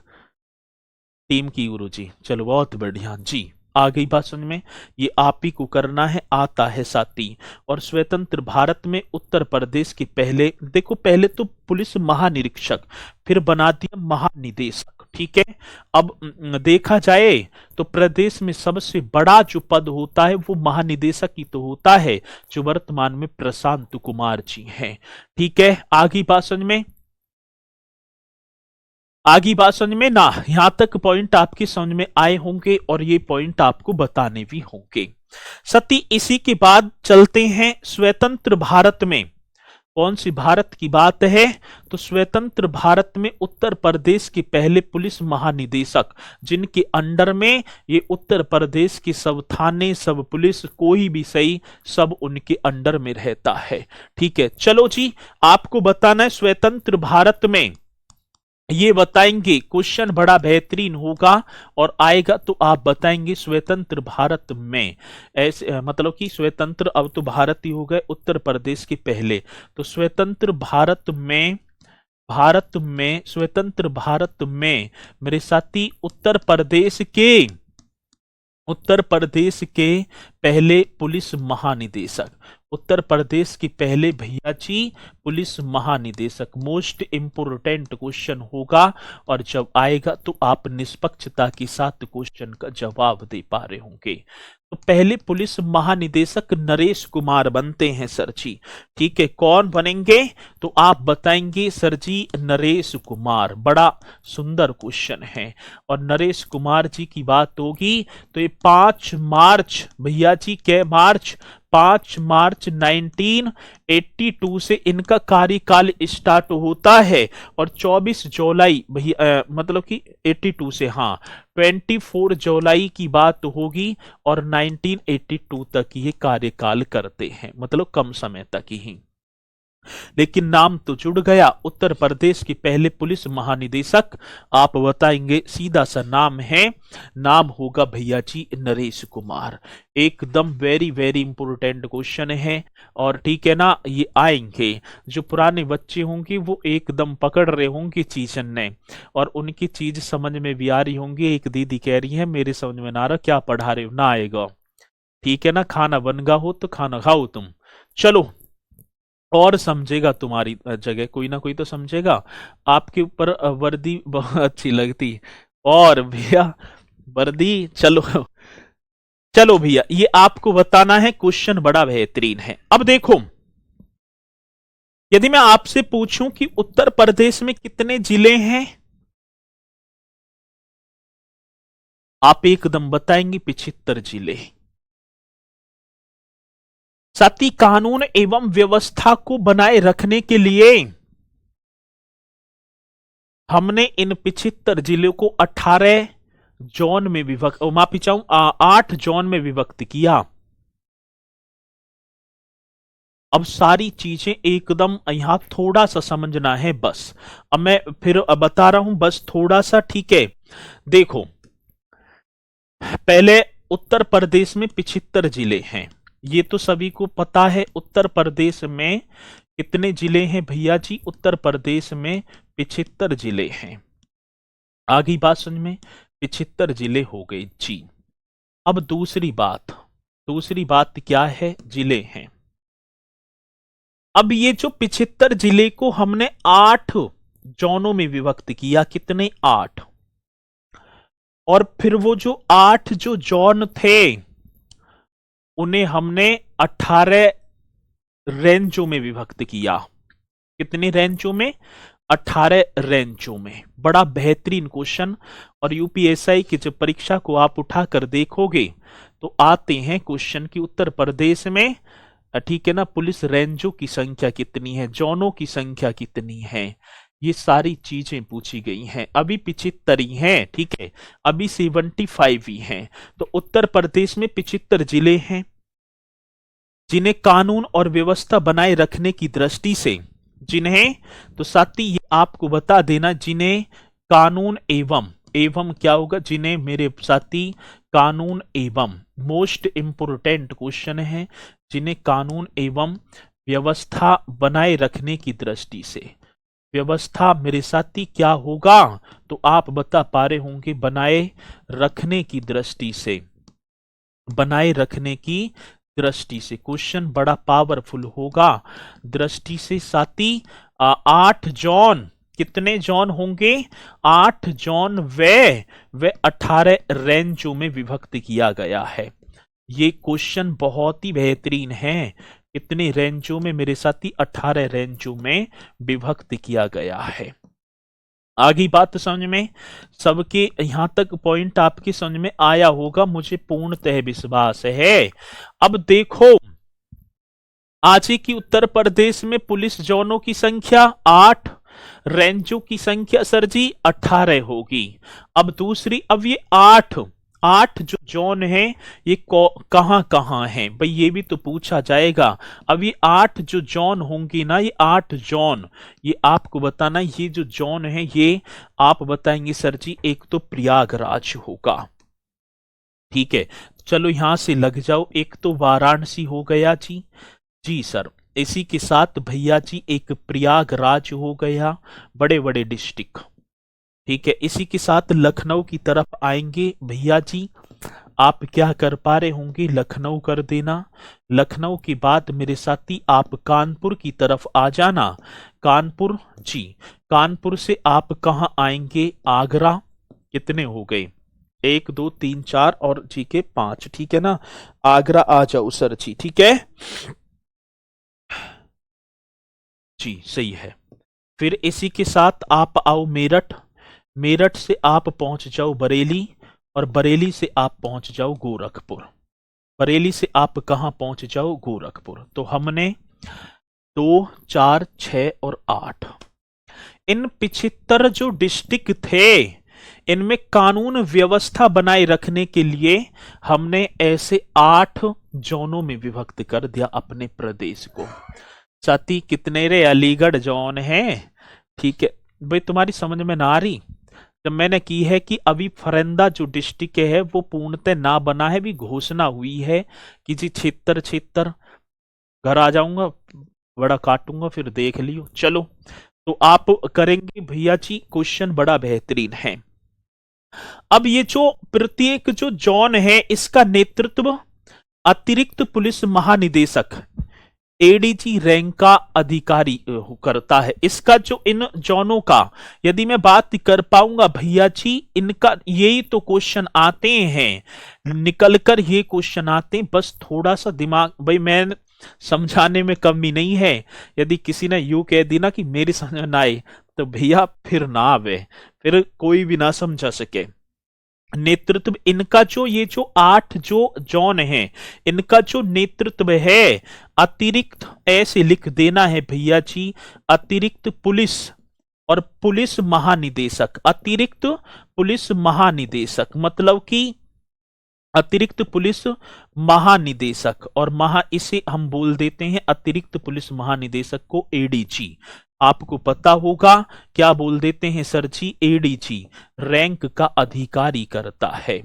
टीम की गुरु जी। चलो बहुत बढ़िया जी, आ गई बात समझ में, ये आप ही को करना है, आता है साथी। और स्वतंत्र भारत में उत्तर प्रदेश के पहले, देखो पहले तो पुलिस महानिरीक्षक, फिर बना दिया महानिदेशक, ठीक है। अब देखा जाए तो प्रदेश में सबसे बड़ा जो पद होता है वो महानिदेशक ही तो होता है, जो वर्तमान में प्रशांत कुमार जी हैं, ठीक है। आगे बात समझ में, आगे बात समझ में ना, यहां तक पॉइंट आपके समझ में आए होंगे और ये पॉइंट आपको बताने भी होंगे। सती इसी के बाद चलते हैं स्वतंत्र भारत में कौन सी भारत की बात है? तो स्वतंत्र भारत में उत्तर प्रदेश के पहले पुलिस महानिदेशक, जिनके अंडर में ये उत्तर प्रदेश के सब थाने, सब पुलिस, कोई भी सही, सब उनके अंडर में रहता है। ठीक है, चलो जी, आपको बताना है स्वतंत्र भारत में, ये बताएंगे, क्वेश्चन बड़ा बेहतरीन होगा और आएगा तो आप बताएंगे स्वतंत्र भारत में, ऐसे मतलब कि स्वतंत्र, अब तो भारत ही हो गए, उत्तर प्रदेश के पहले, तो स्वतंत्र भारत में, भारत में, स्वतंत्र भारत में मेरे साथी उत्तर प्रदेश के पहले पुलिस महानिदेशक, उत्तर प्रदेश के पहले भैया जी पुलिस महानिदेशक, मोस्ट इंपोर्टेंट क्वेश्चन होगा और जब आएगा तो आप निष्पक्षता के साथ क्वेश्चन का जवाब दे पा रहे होंगे। तो पहले पुलिस महानिदेशक नरेश कुमार बनते हैं सर जी। ठीक है, कौन बनेंगे? तो आप बताएंगे सर जी नरेश कुमार। बड़ा सुंदर क्वेश्चन है और नरेश कुमार जी की बात होगी तो ये 5 मार्च भैया जी, के मार्च 5 मार्च 1982 से इनका कार्यकाल स्टार्ट होता है और 24 जुलाई भैया मतलब कि 82 से, हाँ 24 जुलाई की बात होगी और 1982 तक ये कार्यकाल करते हैं, मतलब कम समय तक ही, लेकिन नाम तो जुड़ गया उत्तर प्रदेश के पहले पुलिस महानिदेशक। आप बताएंगे, सीधा सा नाम है, नाम होगा भैया जी नरेश कुमार। एकदम वेरी वेरी इंपोर्टेंट क्वेश्चन है और ठीक है ना, ये आएंगे जो पुराने बच्चे होंगे वो एकदम पकड़ रहे होंगे चीजन ने और उनकी चीज समझ में भी आ रही होंगी। एक दीदी कह रही है मेरे समझ में ना आ रहा, क्या पढ़ा रहे हो, ना आएगा, ठीक है ना, खाना बन गा हो तो खाना खाओ तुम। चलो, और समझेगा तुम्हारी जगह कोई ना कोई तो समझेगा। आपके ऊपर वर्दी बहुत अच्छी लगती और भैया वर्दी, चलो चलो भैया, ये आपको बताना है, क्वेश्चन बड़ा बेहतरीन है। अब देखो, यदि मैं आपसे पूछूं कि उत्तर प्रदेश में कितने जिले हैं, आप एकदम बताएंगे 75 जिले। साथ ही कानून एवं व्यवस्था को बनाए रखने के लिए हमने इन 75 जिलों को 18 जोन में विभक्त, माफी चाहूं 8 जोन में विभक्त किया। अब सारी चीजें एकदम यहां थोड़ा सा समझना है बस, अब मैं फिर बता रहा हूं बस थोड़ा सा, ठीक है। देखो, पहले उत्तर प्रदेश में 75 जिले हैं, ये तो सभी को पता है। उत्तर प्रदेश में कितने जिले हैं भैया जी? उत्तर प्रदेश में 75 जिले हैं। आगे बात समझ में, 75 जिले हो गए जी। अब दूसरी बात क्या है? जिले हैं। अब ये जो 75 जिले को हमने 8 जोनों में विभक्त किया, कितने? 8, और फिर वो जो 8 जो जोन थे उन्हें हमने 18 रेंजों में विभक्त किया। कितने रेंजों में? 18 रेंजों में। बड़ा बेहतरीन क्वेश्चन, और यूपीएसआई की जब परीक्षा को आप उठाकर देखोगे तो आते हैं क्वेश्चन की उत्तर प्रदेश में, ठीक है ना, पुलिस रेंजों की संख्या कितनी है, जोनों की संख्या कितनी है, ये सारी चीजें पूछी गई हैं। अभी 75 ही हैं, ठीक है, अभी 75 ही हैं। तो उत्तर प्रदेश में 75 जिले हैं जिन्हें कानून और व्यवस्था बनाए रखने की दृष्टि से, जिन्हें, तो साथी ये आपको बता देना, जिन्हें कानून एवं क्या होगा, जिन्हें मेरे साथी कानून एवं, मोस्ट इंपोर्टेंट क्वेश्चन है, जिन्हें कानून एवं व्यवस्था बनाए रखने की दृष्टि से, व्यवस्था मेरे साथी क्या होगा, तो आप बता पा रहे होंगे बनाए रखने की दृष्टि से, बनाए रखने की दृष्टि से। क्वेश्चन बड़ा पावरफुल होगा दृष्टि से साथी। 8 जोन, कितने जोन होंगे? 8 जोन वे 18 रेंजों में विभक्त किया गया है। ये क्वेश्चन बहुत ही बेहतरीन है। कितने रेंजों में मेरे साथी? 18 रेंजों में विभक्त किया गया है। आगे बात समझ में, सबके यहां तक पॉइंट आपकी समझ में आया होगा, मुझे पूर्णतः विश्वास है। अब देखो, आज की उत्तर प्रदेश में पुलिस जोनों की संख्या 8, रेंजों की संख्या सर जी 18 होगी। अब दूसरी, अब ये 8 जो जोन है ये कहां कहां है भाई, ये भी तो पूछा जाएगा। अब ये 8 जो जोन होंगी ना, ये 8 जोन, ये आपको बताना, ये जो जोन है ये आप बताएंगे सर जी। एक तो प्रयागराज होगा, ठीक है, चलो यहां से लग जाओ। एक तो वाराणसी हो गया जी, जी सर। इसी के साथ भैया जी एक प्रयागराज हो गया, बड़े बड़े डिस्ट्रिक्ट, ठीक है। इसी के साथ लखनऊ की तरफ आएंगे भैया जी, आप क्या कर पा रहे होंगे, लखनऊ कर देना। लखनऊ के बाद मेरे साथी आप कानपुर की तरफ आ जाना, कानपुर जी। कानपुर से आप कहां आएंगे, आगरा। कितने हो गए, 1 2 3 4 और जी के 5, ठीक है ना। आगरा आ जाओ सर जी, ठीक है जी, सही है। फिर इसी के साथ आप आओ मेरठ, मेरठ से आप पहुंच जाओ बरेली, और बरेली से आप पहुंच जाओ गोरखपुर। बरेली से आप कहां पहुंच जाओ, गोरखपुर। तो हमने 2 4 6 और 8, इन 75 जो डिस्ट्रिक्ट थे, इनमें कानून व्यवस्था बनाए रखने के लिए हमने ऐसे 8 जोनों में विभक्त कर दिया अपने प्रदेश को। साथी कितने रे अलीगढ़ जोन है, ठीक है भाई, तुम्हारी समझ में ना आ रही। जब मैंने की है कि अभी फरेंदा जो डिस्ट्रिक्ट है वो पूर्णतः ना बना है, भी घोषणा हुई है कि जी क्षेत्र घर आ जाऊंगा, बड़ा काटूंगा, फिर देख लियो। चलो, तो आप करेंगे भैया जी, क्वेश्चन बड़ा बेहतरीन है। अब ये जो प्रत्येक जो जोन है इसका नेतृत्व अतिरिक्त पुलिस महानिदेशक, एडीजी रैंक का अधिकारी करता है। इसका जो इन जोनों का यदि मैं बात कर पाऊंगा भैया जी, इनका यही तो क्वेश्चन आते हैं, निकलकर ये क्वेश्चन आते हैं। बस थोड़ा सा दिमाग, भाई मैं समझाने में कमी नहीं है। यदि किसी ने यूं कह दी ना कि मेरी समझ ना आए, तो भैया फिर ना आवे, फिर कोई भी ना समझा सके। नेतृत्व इनका जो, ये जो 8 जो जोन है, इनका जो नेतृत्व है अतिरिक्त, ऐसे लिख देना है भैया जी, अतिरिक्त पुलिस और पुलिस महानिदेशक। अतिरिक्त पुलिस महानिदेशक मतलब कि अतिरिक्त पुलिस महानिदेशक, और इसे हम बोल देते हैं अतिरिक्त पुलिस महानिदेशक को एडीजी। आपको पता होगा क्या बोल देते हैं सर जी, एडीजी रैंक का अधिकारी करता है।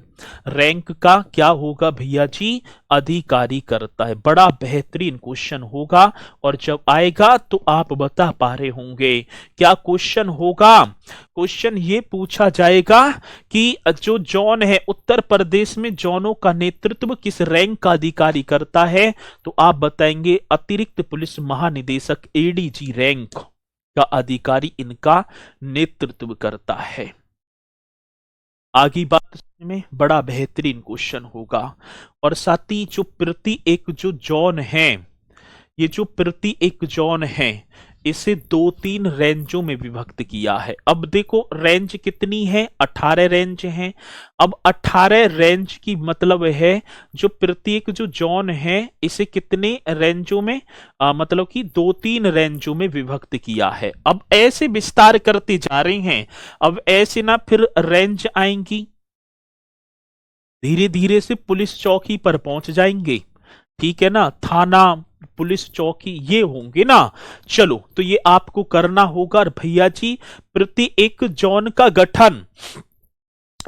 रैंक का क्या होगा भैया जी, अधिकारी करता है। बड़ा बेहतरीन क्वेश्चन होगा, और जब आएगा तो आप बता पा रहे होंगे क्या क्वेश्चन होगा। क्वेश्चन ये पूछा जाएगा कि जो जोन है उत्तर प्रदेश में, जोनों का नेतृत्व किस रैंक का अधिकारी करता है, तो आप बताएंगे अतिरिक्त पुलिस महानिदेशक, एडीजी रैंक का अधिकारी इनका नेतृत्व करता है। आगे बात में बड़ा बेहतरीन क्वेश्चन होगा। और साथ ही जो प्रति एक जो जोन है, ये जो प्रति एक जोन है, इसे 2-3 रेंजों में विभक्त किया है। अब देखो रेंज कितनी है, 18 रेंज हैं। अब 18 रेंज की मतलब है जो प्रत्येक जो जोन है इसे कितने रेंजों में, मतलब कि 2-3 रेंजों में विभक्त किया है। अब ऐसे विस्तार करते जा रहे हैं, अब ऐसे ना फिर रेंज आएंगी, धीरे धीरे से पुलिस चौकी पर पहुंच जाएंगे, ठीक है ना, थाना पुलिस चौकी ये होंगे ना। चलो, तो ये आपको करना होगा। और भैया जी प्रति एक जोन का गठन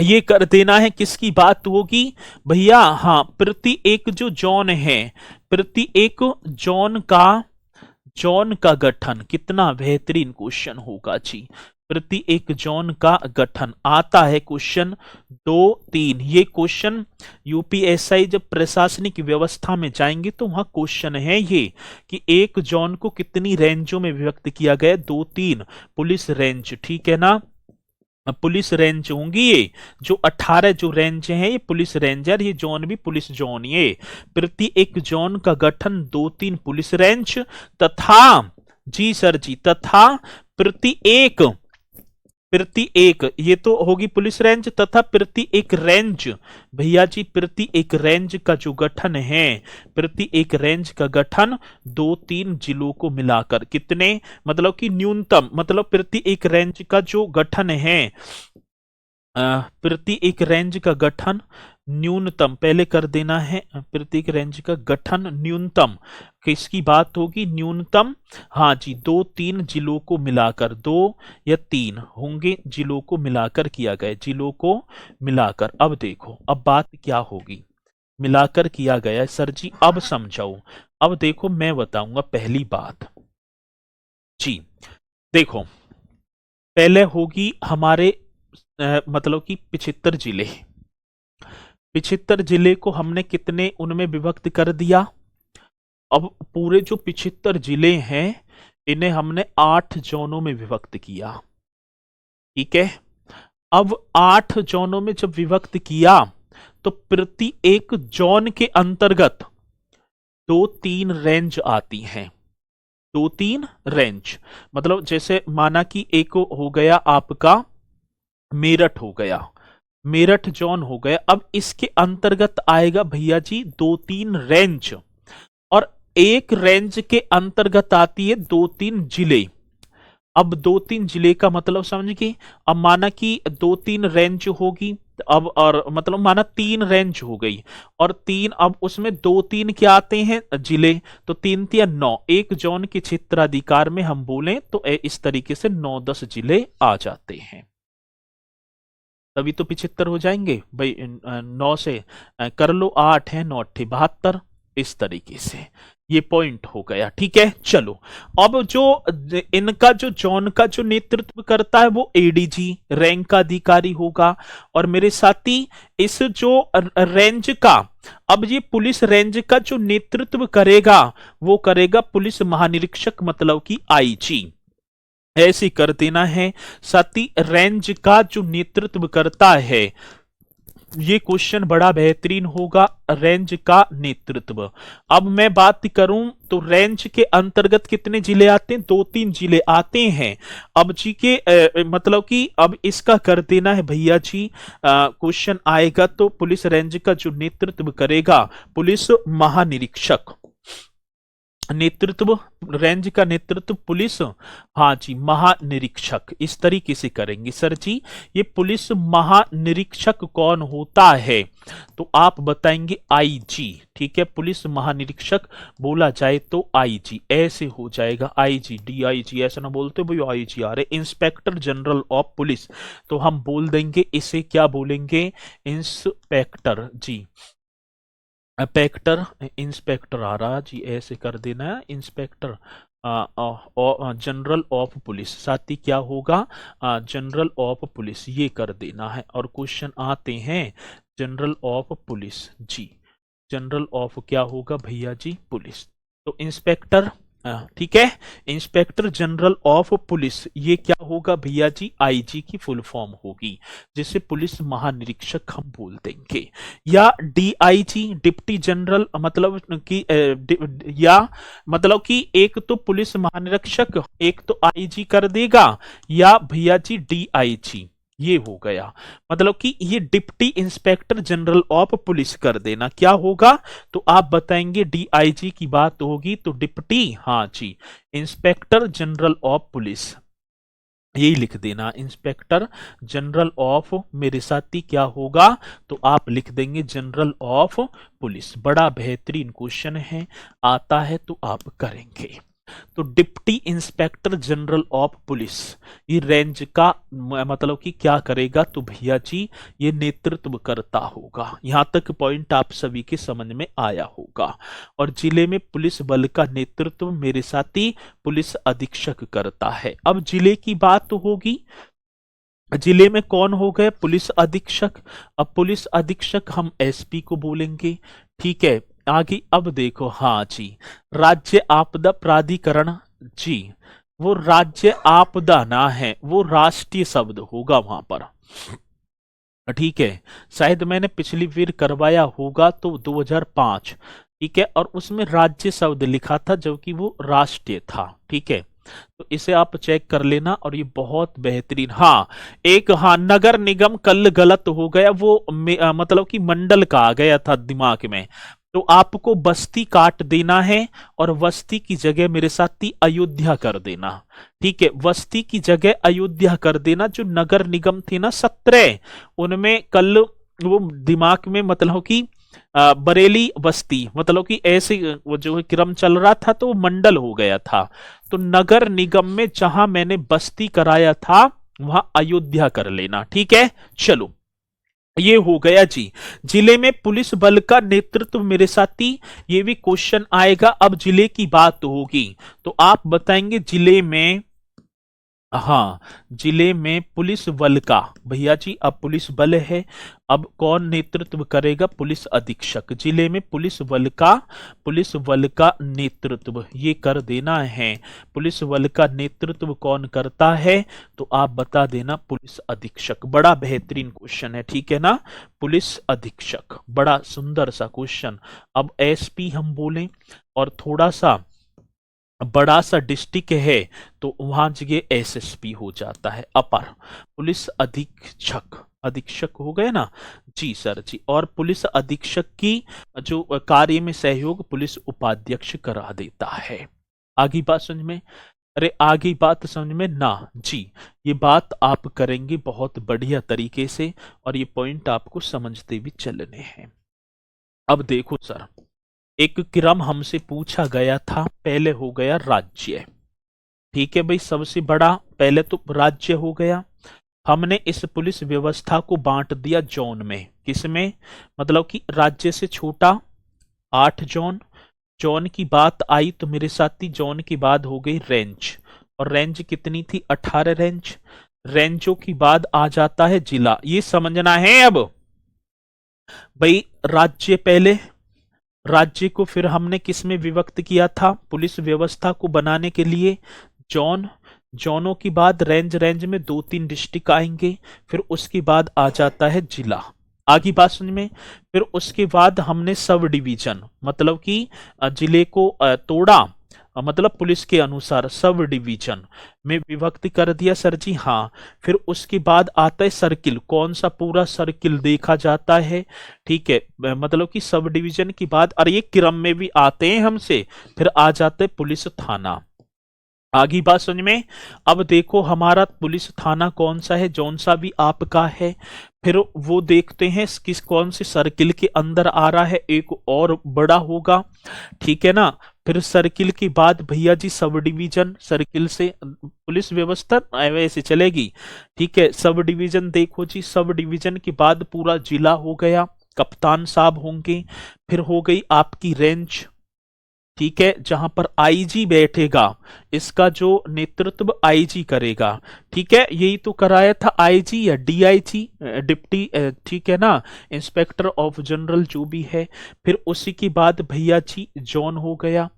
ये कर देना है, किसकी बात होगी भैया, हाँ, प्रति एक जो जोन है, प्रति एक जोन का गठन। कितना बेहतरीन क्वेश्चन होगा जी, प्रति एक जोन का गठन आता है क्वेश्चन 2-3। ये क्वेश्चन यूपीएसआई जब प्रशासनिक व्यवस्था में जाएंगे तो वहां क्वेश्चन है ये कि एक जोन को कितनी रेंजों में विभक्त किया गया, 2-3 पुलिस रेंज, ठीक है ना। पुलिस रेंज होंगी ये जो 18 जो रेंज हैं, ये पुलिस रेंज है, ये जोन भी पुलिस जोन। ये प्रति एक जोन का गठन 2-3 पुलिस रेंज तथा, जी सर जी, तथा प्रति प्रति एक, ये तो होगी पुलिस रेंज, तथा प्रति एक रेंज, भैया जी प्रति एक रेंज का जो गठन है, प्रति एक रेंज का गठन 2-3 जिलों को मिलाकर, कितने, मतलब कि न्यूनतम, मतलब प्रति एक रेंज का जो गठन है, प्रति एक रेंज का गठन न्यूनतम, पहले कर देना है, प्रति एक रेंज का गठन न्यूनतम, किसकी बात होगी, न्यूनतम, हाँ जी 2-3 जिलों को मिलाकर, 2 या 3 होंगे जिलों को मिलाकर किया गया, जिलों को मिलाकर। अब देखो अब बात क्या होगी, मिलाकर किया गया है सर जी, अब समझाओ। अब देखो मैं बताऊंगा पहली बात जी, देखो पहले होगी हमारे मतलब कि 75 जिले, 75 जिले को हमने कितने उनमें विभक्त कर दिया। अब पूरे जो 75 जिले हैं इन्हें हमने 8 जोनों में विभक्त किया, ठीक है। अब 8 जोनों में जब विभक्त किया तो प्रति एक जोन के अंतर्गत 2-3 रेंज आती हैं, 2-3 रेंज, मतलब जैसे माना कि एक हो गया आपका मेरठ, हो गया मेरठ जोन हो गया। अब इसके अंतर्गत आएगा भैया जी 2-3 रेंज, और एक रेंज के अंतर्गत आती है 2-3 जिले। अब 2-3 जिले का मतलब समझ गए। अब माना कि 2-3 रेंज होगी, अब और मतलब माना 3 रेंज हो गई, और 3, अब उसमें 2-3 क्या आते हैं जिले, तो 3 या 9, एक जोन के क्षेत्राधिकार में हम बोलें तो इस तरीके से 9-10 जिले आ जाते हैं, तभी तो 75 हो जाएंगे भाई। 9 से कर लो, 8 है 9 8 72, इस तरीके से ये पॉइंट हो गया, ठीक है। चलो अब जो इनका जो जोन का जो नेतृत्व करता है वो एडीजी रैंक का अधिकारी होगा, और मेरे साथी इस जो रेंज का, अब ये पुलिस रेंज का जो नेतृत्व करेगा वो करेगा पुलिस महानिरीक्षक, मतलब कि आईजी, ऐसे कर देना है। साथ ही रेंज का जो नेतृत्व करता है, ये क्वेश्चन बड़ा बेहतरीन होगा, रेंज का नेतृत्व। अब मैं बात करूं तो रेंज के अंतर्गत कितने जिले आते हैं, 2-3 जिले आते हैं। अब जी के मतलब कि अब इसका कर देना है भैया जी, क्वेश्चन आएगा तो पुलिस रेंज का जो नेतृत्व करेगा पुलिस महानिरीक्षक, नेतृत्व रेंज का नेतृत्व पुलिस, हाँ जी महानिरीक्षक, इस तरीके से करेंगे सर जी। ये पुलिस महानिरीक्षक कौन होता है, तो आप बताएंगे आईजी, ठीक है। पुलिस महानिरीक्षक बोला जाए तो आईजी, ऐसे हो जाएगा, आईजी डीआईजी ऐसा ना बोलते भाई, आईजी आ रहे, इंस्पेक्टर जनरल ऑफ पुलिस, तो हम बोल देंगे इसे क्या बोलेंगे, इंस्पेक्टर जी, इंस्पेक्टर आ रहा जी, ऐसे कर देना है इंस्पेक्टर जनरल ऑफ पुलिस, साथ ही क्या होगा जनरल ऑफ पुलिस, ये कर देना है। और क्वेश्चन आते हैं general of police ji, general of क्या होगा भैया जी पुलिस, तो इंस्पेक्टर, ठीक है, इंस्पेक्टर जनरल ऑफ पुलिस, ये क्या होगा भैया जी आईजी की फुल फॉर्म होगी, जिसे पुलिस महानिरीक्षक हम बोल देंगे। या डीआईजी डिप्टी जनरल, मतलब कि या मतलब कि एक तो पुलिस महानिरीक्षक एक तो आईजी कर देगा, या भैया जी डीआईजी, ये हो गया, मतलब कि ये deputy inspector general of police कर देना, क्या होगा तो आप बताएंगे डीआईजी की बात होगी तो डिप्टी, हाँ जी इंस्पेक्टर जनरल ऑफ पुलिस, यही लिख देना इंस्पेक्टर जनरल ऑफ, मेरे साथी क्या होगा तो आप लिख देंगे जनरल ऑफ पुलिस। बड़ा बेहतरीन क्वेश्चन है, आता है तो आप करेंगे। तो deputy inspector general of police ये रेंज का मतलब कि क्या करेगा, तो भैया जी ये नेतृत्व करता होगा। यहां तक पॉइंट आप सभी के समझ में आया होगा। और जिले में पुलिस बल का नेतृत्व मेरे साथी पुलिस अधीक्षक करता है। अब जिले की बात होगी, जिले में कौन हो गए पुलिस अधीक्षक। अब पुलिस अधीक्षक हम एसपी को बोलेंगे, ठीक है। आगे अब देखो, हाँ जी राज्य आपदा प्राधिकरण जी, वो राज्य आपदा ना है, वो राष्ट्रीय शब्द होगा वहां पर, ठीक है। शायद मैंने पिछली बार करवाया होगा तो 2005, ठीक है, और उसमें राज्य शब्द लिखा था जबकि वो राष्ट्रीय था, ठीक है। तो इसे आप चेक कर लेना और ये बहुत बेहतरीन। हाँ, एक, हाँ, नगर निगम कल गलत हो गया, वो मतलब कि मंडल का आ गया था दिमाग में। तो आपको बस्ती काट देना है और बस्ती की जगह मेरे साथ ही अयोध्या कर देना। ठीक है, बस्ती की जगह अयोध्या कर देना। जो नगर निगम थे ना 17, उनमें कल वो दिमाग में मतलब कि बरेली बस्ती, मतलब कि ऐसे वो जो क्रम चल रहा था तो मंडल हो गया था। तो नगर निगम में जहां मैंने बस्ती कराया था वहां अयोध्या कर लेना। ठीक है, चलो ये हो गया जी। जिले में पुलिस बल का नेतृत्व मेरे साथी, ये भी क्वेश्चन आएगा। अब जिले की बात होगी तो आप बताएंगे जिले में, हाँ, जिले में पुलिस बल का, भैया जी अब पुलिस बल है, अब कौन नेतृत्व करेगा? पुलिस अधीक्षक। जिले में पुलिस बल का नेतृत्व ये कर देना है। पुलिस बल का नेतृत्व कौन करता है? तो आप बता देना पुलिस अधीक्षक। बड़ा बेहतरीन क्वेश्चन है, ठीक है ना, पुलिस अधीक्षक, बड़ा सुंदर सा क्वेश्चन। अब एसपी हम बोलें और थोड़ा सा बड़ा सा डिस्ट्रिक्ट है तो वहां जगह एसएसपी हो जाता है, अपर पुलिस अधीक्षक। अधीक्षक हो गए ना जी सर जी। और पुलिस अधीक्षक की जो कार्य में सहयोग पुलिस उपाध्यक्ष करा देता है। आगे बात समझ में? अरे आगे बात समझ में ना जी, ये बात आप करेंगे बहुत बढ़िया तरीके से और ये पॉइंट आपको समझते भी चलने हैं। अब देखो सर, एक क्रम हमसे पूछा गया था, पहले हो गया राज्य। ठीक है भाई, सबसे बड़ा पहले तो राज्य हो गया। हमने इस पुलिस व्यवस्था को बांट दिया जोन में। किसमें? मतलब कि राज्य से छोटा 8 जोन। जोन की बात आई तो मेरे साथी जोन की बात हो गई रेंज, और रेंज कितनी थी? 18 रेंज। रेंजों की बाद आ जाता है जिला। ये समझना है अब भाई। राज्य पहले, राज्य को फिर हमने किस में विभक्त किया था पुलिस व्यवस्था को बनाने के लिए? जोन। जोनों की बाद रेंज, रेंज में 2-3 डिस्ट्रिक्ट आएंगे। फिर उसके बाद आ जाता है जिला। आगे बात समझ में? फिर उसके बाद हमने सब डिवीजन, मतलब कि जिले को तोड़ा, मतलब पुलिस के अनुसार सब डिवीजन में विभक्त कर दिया सर जी। हाँ, फिर उसके बाद आता है सर्किल। कौन सा? पूरा सर्किल देखा जाता है। ठीक है, मतलब कि सब डिवीजन की बात, और ये क्रम में भी आते हैं हमसे। फिर आ जाते हैं पुलिस थाना। आगे बात समझ में? अब देखो हमारा पुलिस थाना कौन सा है, जौन सा भी आपका है। फिर वो देखते हैं किस कौन से सर्किल के अंदर आ रहा है, एक और बड़ा होगा। ठीक है ना। फिर सर्किल के बाद भैया जी सब डिवीजन, सर्किल से पुलिस व्यवस्था वैसे चलेगी। ठीक है, सब डिवीजन देखो जी, सब डिवीजन के बाद पूरा जिला हो गया, कप्तान साहब होंगे। फिर हो गई आपकी रेंज। ठीक है, जहां पर आईजी बैठेगा, इसका जो नेतृत्व आईजी करेगा। ठीक है, यही तो कराया था आईजी या डीआईजी, डिप्टी, ठीक है ना, इंस्पेक्टर ऑफ जनरल जो भी है। फिर उसी के बाद भैया जी जोन हो गया।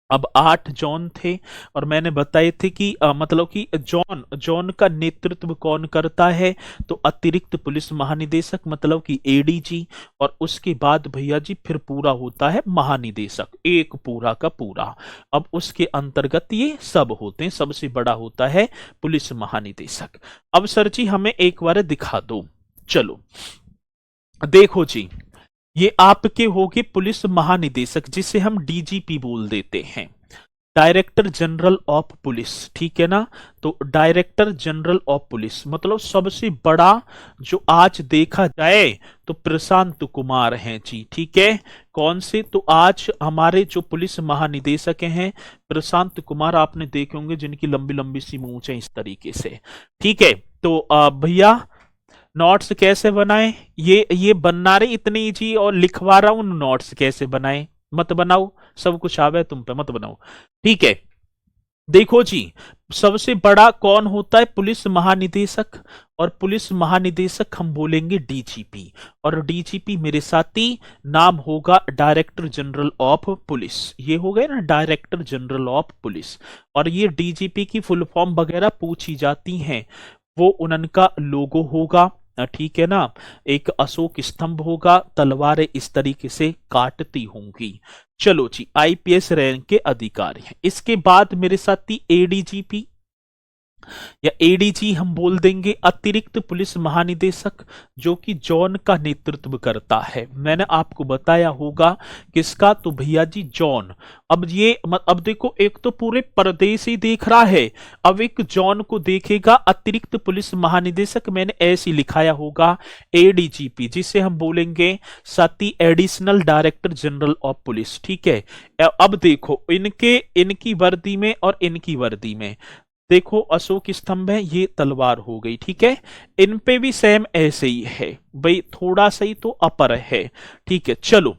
अब 8 जोन थे और मैंने बताए थे कि मतलब कि जोन, जोन का नेतृत्व कौन करता है? तो अतिरिक्त पुलिस महानिदेशक, मतलब कि एडीजी। और उसके बाद भैया जी फिर पूरा होता है महानिदेशक, एक पूरा का पूरा। अब उसके अंतर्गत ये सब होते हैं, सबसे बड़ा होता है पुलिस महानिदेशक। अब सर जी हमें एक बार दिखा दो, चलो देखो जी, ये आपके होगे पुलिस महानिदेशक, जिसे हम डीजीपी बोल देते हैं, डायरेक्टर जनरल ऑफ पुलिस। ठीक है ना, तो डायरेक्टर जनरल ऑफ पुलिस मतलब सबसे बड़ा जो आज देखा जाए तो प्रशांत कुमार हैं जी। ठीक है, कौन से? तो आज हमारे जो पुलिस महानिदेशक हैं प्रशांत कुमार, आपने देखे होंगे जिनकी लंबी लंबी सी मूंछ है इस तरीके से। ठीक है, तो भैया नोट्स कैसे बनाए? ये बनना रही इतनी इजी, और लिखवा रहा हूं नोट्स कैसे बनाए। मत बनाओ, सब कुछ आवे तुम पे, मत बनाओ। ठीक है, देखो जी, सबसे बड़ा कौन होता है? पुलिस महानिदेशक। और पुलिस महानिदेशक हम बोलेंगे डीजीपी, और डीजीपी मेरे साथी नाम होगा डायरेक्टर जनरल ऑफ पुलिस। ये हो गए ना डायरेक्टर जनरल ऑफ पुलिस। और ये डीजीपी की फुल फॉर्म वगैरह पूछी जाती हैं, वो उनका लोगो होगा। ठीक है ना, एक अशोक स्तंभ होगा, तलवारें इस तरीके से काटती होंगी। चलो जी, आईपीएस रैंक के अधिकारी हैं। इसके बाद मेरे साथी एडीजीपी या एडीजी हम बोल देंगे, अतिरिक्त पुलिस महानिदेशक, जो कि जॉन का नेतृत्व करता है। मैंने आपको बताया होगा किसका, तो भैया जी जॉन। अब देखो, एक तो पूरे प्रदेश ही देख रहा है, अब एक जॉन को देखेगा, अतिरिक्त पुलिस महानिदेशक। मैंने ऐसे लिखाया होगा एडीजीपी, जिसे हम बोलेंगे साथी additional director general of police. ठीक है, अब देखो इनकी वर्दी में और इनकी वर्दी में देखो, अशोक स्तंभ है, ये तलवार हो गई। ठीक है, इन पे भी सेम ऐसे ही है भाई, थोड़ा सा ही तो अपर है। ठीक है, चलो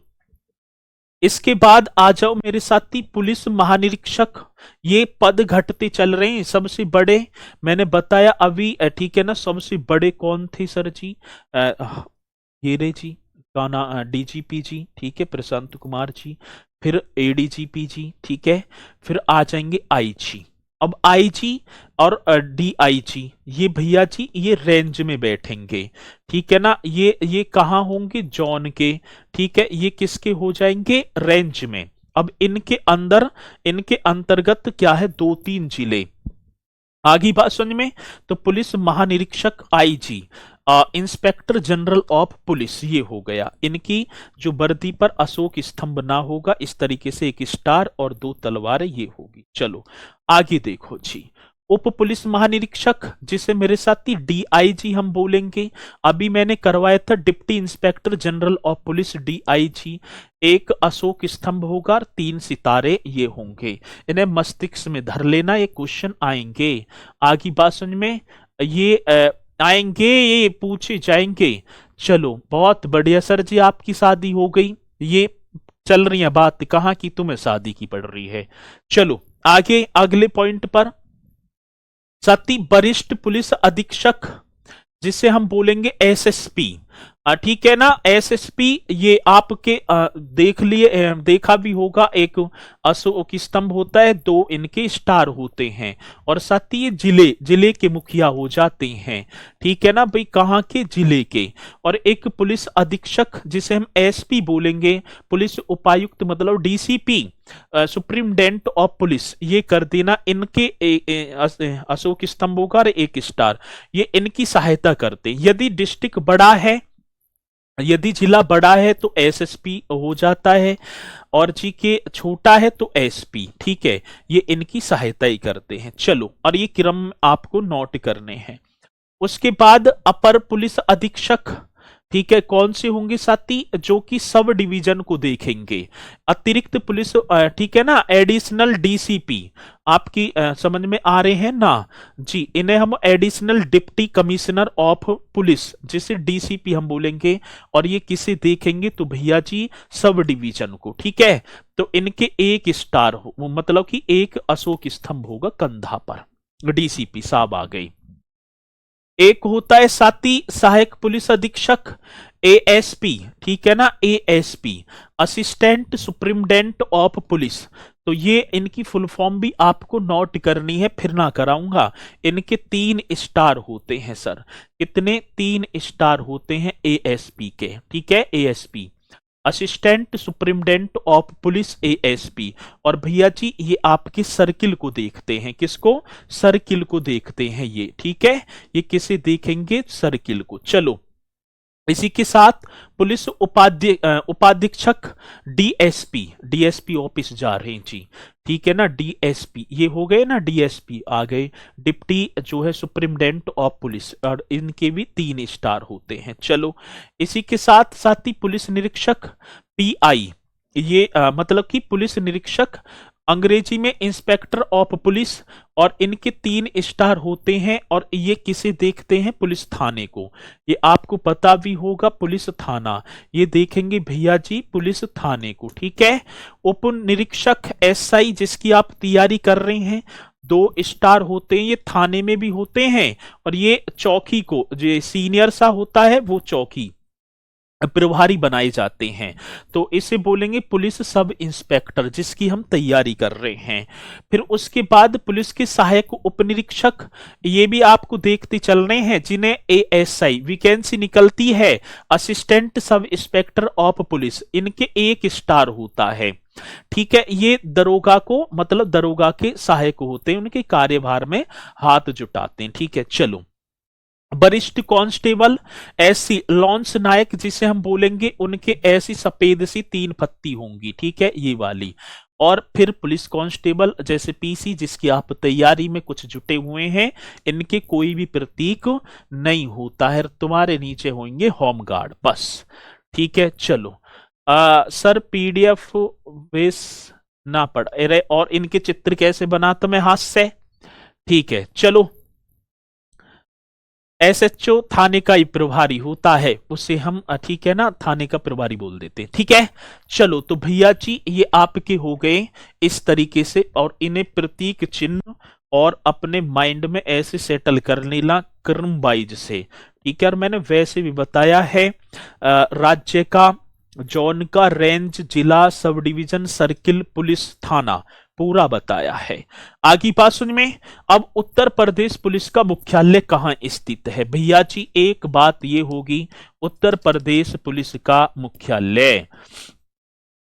इसके बाद आ जाओ मेरे साथी पुलिस महानिरीक्षक। ये पद घटते चल रहे हैं, सबसे बड़े मैंने बताया अभी, ठीक है ना। सबसे बड़े कौन थे सर जी? ये रे जी काना, डीजीपी जी, ठीक है, प्रशांत कुमार जी, फिर एडीजीपी जी, ठीक है, फिर आ जाएंगे आईजी। अब आईजी और डीआईजी, ये भैया जी ये रेंज में बैठेंगे। ठीक है ना, ये कहाँ होंगे? जॉन के। ठीक है, ये किसके हो जाएंगे? रेंज में। अब इनके अंतर्गत क्या है? 2-3 जिले। आगे बात समझ में? तो पुलिस महानिरीक्षक IG, inspector general of police, ये हो गया। इनकी जो वर्दी पर अशोक स्तंभ ना होगा, इस तरीके से एक स्टार और 2 तलवारें, ये होगी। चलो आगे देखो जी, उप पुलिस महानिरीक्षक, जिसे मेरे साथी डीआईजी हम बोलेंगे। अभी मैंने करवाया था deputy inspector general of police, DIG. एक अशोक स्तंभ होगा, 3 सितारे ये होंगे। इन्हें मस्तिष्क में धर लेना, ये क्वेश्चन आएंगे। आगे बात समझ में? ये आएंगे, ये पूछे जाएंगे। चलो बहुत बढ़िया सर जी, आपकी शादी हो गई। ये चल रही है बात कहाँ की? तुम्हें शादी की पड़ रही है। चलो आगे अगले पॉइंट पर, साथी वरिष्ठ पुलिस अधीक्षक, जिसे हम बोलेंगे एसएसपी। ठीक है ना, एसएसपी ये आपके देखा भी होगा, एक अशोक स्तंभ होता है, 2 इनके स्टार होते हैं, और साथ ही ये जिले के मुखिया हो जाते हैं। ठीक है ना भाई, कहाँ के? जिले के। और एक पुलिस अधीक्षक, जिसे हम एसपी बोलेंगे, पुलिस उपायुक्त मतलब डीसीपी, सुप्रीमडेंट ऑफ पुलिस, ये कर देना। इनके अशोक स्तंभ होगा और 1 स्टार, ये इनकी सहायता करते। यदि डिस्ट्रिक्ट बड़ा है, यदि जिला बड़ा है तो एसएसपी हो जाता है, और जी के छोटा है तो एसपी। ठीक है, ये इनकी सहायता ही करते हैं। चलो, और ये क्रम आपको नोट करने हैं। उसके बाद अपर पुलिस अधीक्षक, ठीक है, कौन से होंगे साथी? जो कि सब डिवीजन को देखेंगे। अतिरिक्त पुलिस, ठीक है ना, एडिशनल डीसीपी, आपकी समझ में आ रहे हैं ना जी? इन्हें हम additional deputy commissioner of police, जिसे डीसीपी हम बोलेंगे। और ये किसे देखेंगे? तो भैया जी सब डिवीजन को। ठीक है, तो इनके 1 स्टार हो, मतलब कि 1 अशोक स्तंभ होगा कंधा पर। डीसीपी साहब आ गई। एक होता है साथी सहायक पुलिस अधीक्षक, एएसपी। ठीक है ना, ASP, assistant superintendent of police. तो ये इनकी फुल फॉर्म भी आपको नोट करनी है, फिर ना कराऊंगा। इनके 3 स्टार होते हैं सर। कितने? 3 स्टार होते हैं एएसपी के। ठीक है, ASP, assistant superintendent of police, ASP. और भैया जी ये आपके सर्किल को देखते हैं। किसको? सर्किल को देखते हैं ये। ठीक है, ये किसे देखेंगे? सर्किल को। चलो इसी के साथ पुलिस उपाधीक्षक, डीएसपी, डीएसपी ऑफिस जा रहे हैं जी। ठीक है ना, डीएसपी ये हो गए ना, डीएसपी आ गए। डिप्टी जो है सुप्रीमडेंट ऑफ पुलिस, और इनके भी 3 स्टार होते हैं। चलो इसी के साथ साथ ही पुलिस निरीक्षक, पीआई, ये मतलब कि पुलिस निरीक्षक, अंग्रेजी में इंस्पेक्टर ऑफ पुलिस, और इनके 3 स्टार होते हैं। और ये किसे देखते हैं? पुलिस थाने को। ये आपको पता भी होगा, पुलिस थाना, ये देखेंगे भैया जी पुलिस थाने को। ठीक है, उप निरीक्षक एसआई, जिसकी आप तैयारी कर रहे हैं, 2 स्टार होते हैं, ये थाने में भी होते हैं। और ये चौकी को, जो सीनियर सा होता है वो चौकी, प्रभारी बनाए जाते हैं। तो इसे बोलेंगे पुलिस सब इंस्पेक्टर, जिसकी हम तैयारी कर रहे हैं। फिर उसके बाद पुलिस के सहायक उप निरीक्षक, ये भी आपको देखते चल रहे हैं, जिन्हें एएसआई वैकेंसी निकलती है, assistant sub inspector of police, इनके 1 स्टार होता है। ठीक है, ये दरोगा को मतलब दरोगा के सहायक होते हैं, उनके कार्यभार में हाथ जुटाते हैं। ठीक है, चलो। वरिष्ठ कांस्टेबल, ऐसी लॉन्स नायक जिसे हम बोलेंगे, उनके ऐसी सफेद सी 3 पत्ती होंगी। ठीक है, ये वाली। और फिर पुलिस कांस्टेबल जैसे पीसी, जिसकी आप तैयारी में कुछ जुटे हुए हैं, इनके कोई भी प्रतीक नहीं होता है। तुम्हारे नीचे होंगे होमगार्ड, बस। ठीक है, चलो। सर पीडीएफ बेस ना पढ़ अरे, और इनके चित्र कैसे बनाता मैं हाथ से? ठीक है, चलो। एसएचओ थाने का ही प्रभारी होता है, उसे हम ठीक है ना, थाने का प्रभारी बोल देते हैं। ठीक है, चलो। तो भैया जी ये आपके हो गए इस तरीके से, और इन्हें प्रतीक चिन्ह और अपने माइंड में ऐसे सेटल कर लेना क्रम वाइज से। ठीक है, और मैंने वैसे भी बताया है राज्य का, जोन का, रेंज, जिला, सब डिवीजन, सर्किल, पुलिस थाना पूरा बताया है। आगे बात सुन में, अब उत्तर प्रदेश पुलिस का मुख्यालय कहां स्थित है? भैया जी एक बात ये होगी, उत्तर प्रदेश पुलिस का मुख्यालय,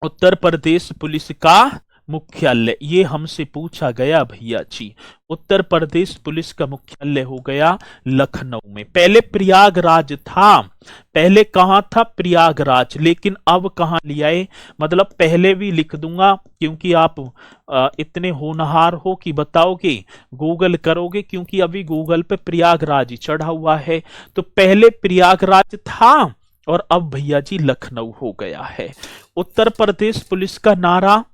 उत्तर प्रदेश पुलिस का मुख्यालय, ये हमसे पूछा गया भैया जी। उत्तर प्रदेश पुलिस का मुख्यालय हो गया लखनऊ में। पहले प्रयागराज था, पहले कहां था? प्रयागराज, लेकिन अब कहां लिया है? मतलब पहले भी लिख दूंगा, क्योंकि आप इतने होनहार हो कि बताओगे, गूगल करोगे, क्योंकि अभी गूगल पे प्रयागराज ही चढ़ा हुआ है। तो पहले प्रयागराज था, और अब भैया जी लखनऊ हो गया है। उत्तर प्रदेश पुलिस का नारा,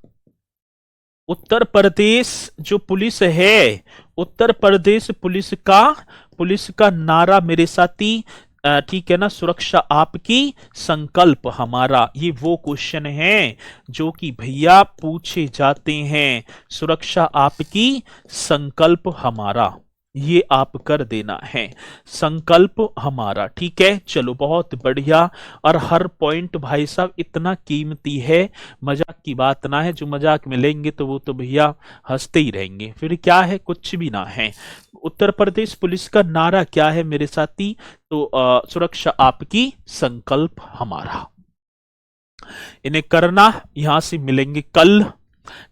उत्तर प्रदेश जो पुलिस है, उत्तर प्रदेश पुलिस का नारा मेरे साथी, ठीक है ना, सुरक्षा आपकी, संकल्प हमारा। ये वो क्वेश्चन है जो कि भैया पूछे जाते हैं। सुरक्षा आपकी, संकल्प हमारा, ये आप कर देना है, संकल्प हमारा। ठीक है, चलो, बहुत बढ़िया। और हर पॉइंट भाई साहब इतना कीमती है, मजाक की बात ना है। जो मजाक में लेंगे तो वो तो भैया हंसते ही रहेंगे, फिर क्या है, कुछ भी ना है। उत्तर प्रदेश पुलिस का नारा क्या है मेरे साथी? तो सुरक्षा आपकी, संकल्प हमारा। इन्हें करना, यहां से मिलेंगे कल,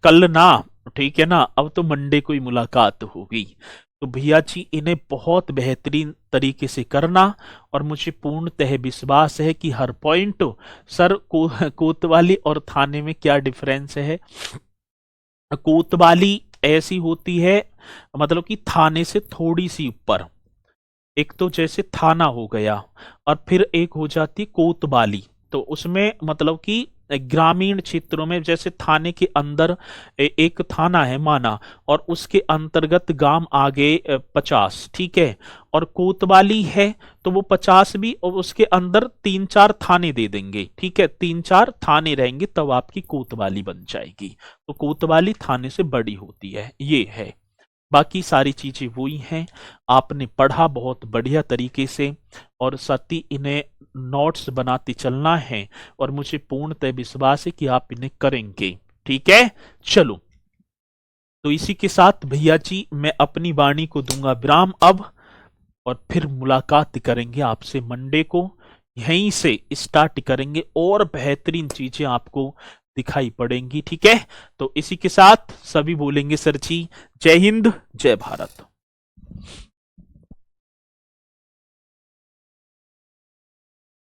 कल ना, ठीक है ना, अब तो मंडे को ही मुलाकात होगी। तो भैया जी इन्हें बहुत बेहतरीन तरीके से करना, और मुझे पूर्णतः विश्वास है कि हर पॉइंट, सर कोतवाली और थाने में क्या डिफरेंस है? कोतवाली ऐसी होती है, मतलब कि थाने से थोड़ी सी ऊपर, एक तो जैसे थाना हो गया, और फिर एक हो जाती कोतवाली। तो उसमें मतलब कि ग्रामीण क्षेत्रों में, जैसे थाने के अंदर एक थाना है माना, और उसके अंतर्गत गांव आ गए 50, ठीक है, और कोतवाली है तो वो 50 भी, और उसके अंदर 3-4 थाने दे देंगे। ठीक है, 3-4 थाने रहेंगे, तब आपकी कोतवाली बन जाएगी। तो कोतवाली थाने से बड़ी होती है, ये है। बाकी सारी चीजें वही हैं, आपने पढ़ा बहुत बढ़िया तरीके से, और साथ ही इन्हें नोट्स बनाते चलना है, और मुझे पूर्णतः विश्वास है कि आप इन्हें करेंगे। ठीक है, चलो। तो इसी के साथ भैया जी मैं अपनी वाणी को दूंगा विराम अब, और फिर मुलाकात करेंगे आपसे मंडे को। यहीं से स्टार्ट करेंगे, और बेहतरीन चीजें आपको दिखाई पड़ेंगी। ठीक है, तो इसी के साथ सभी बोलेंगे सर जी, जय हिंद, जय भारत।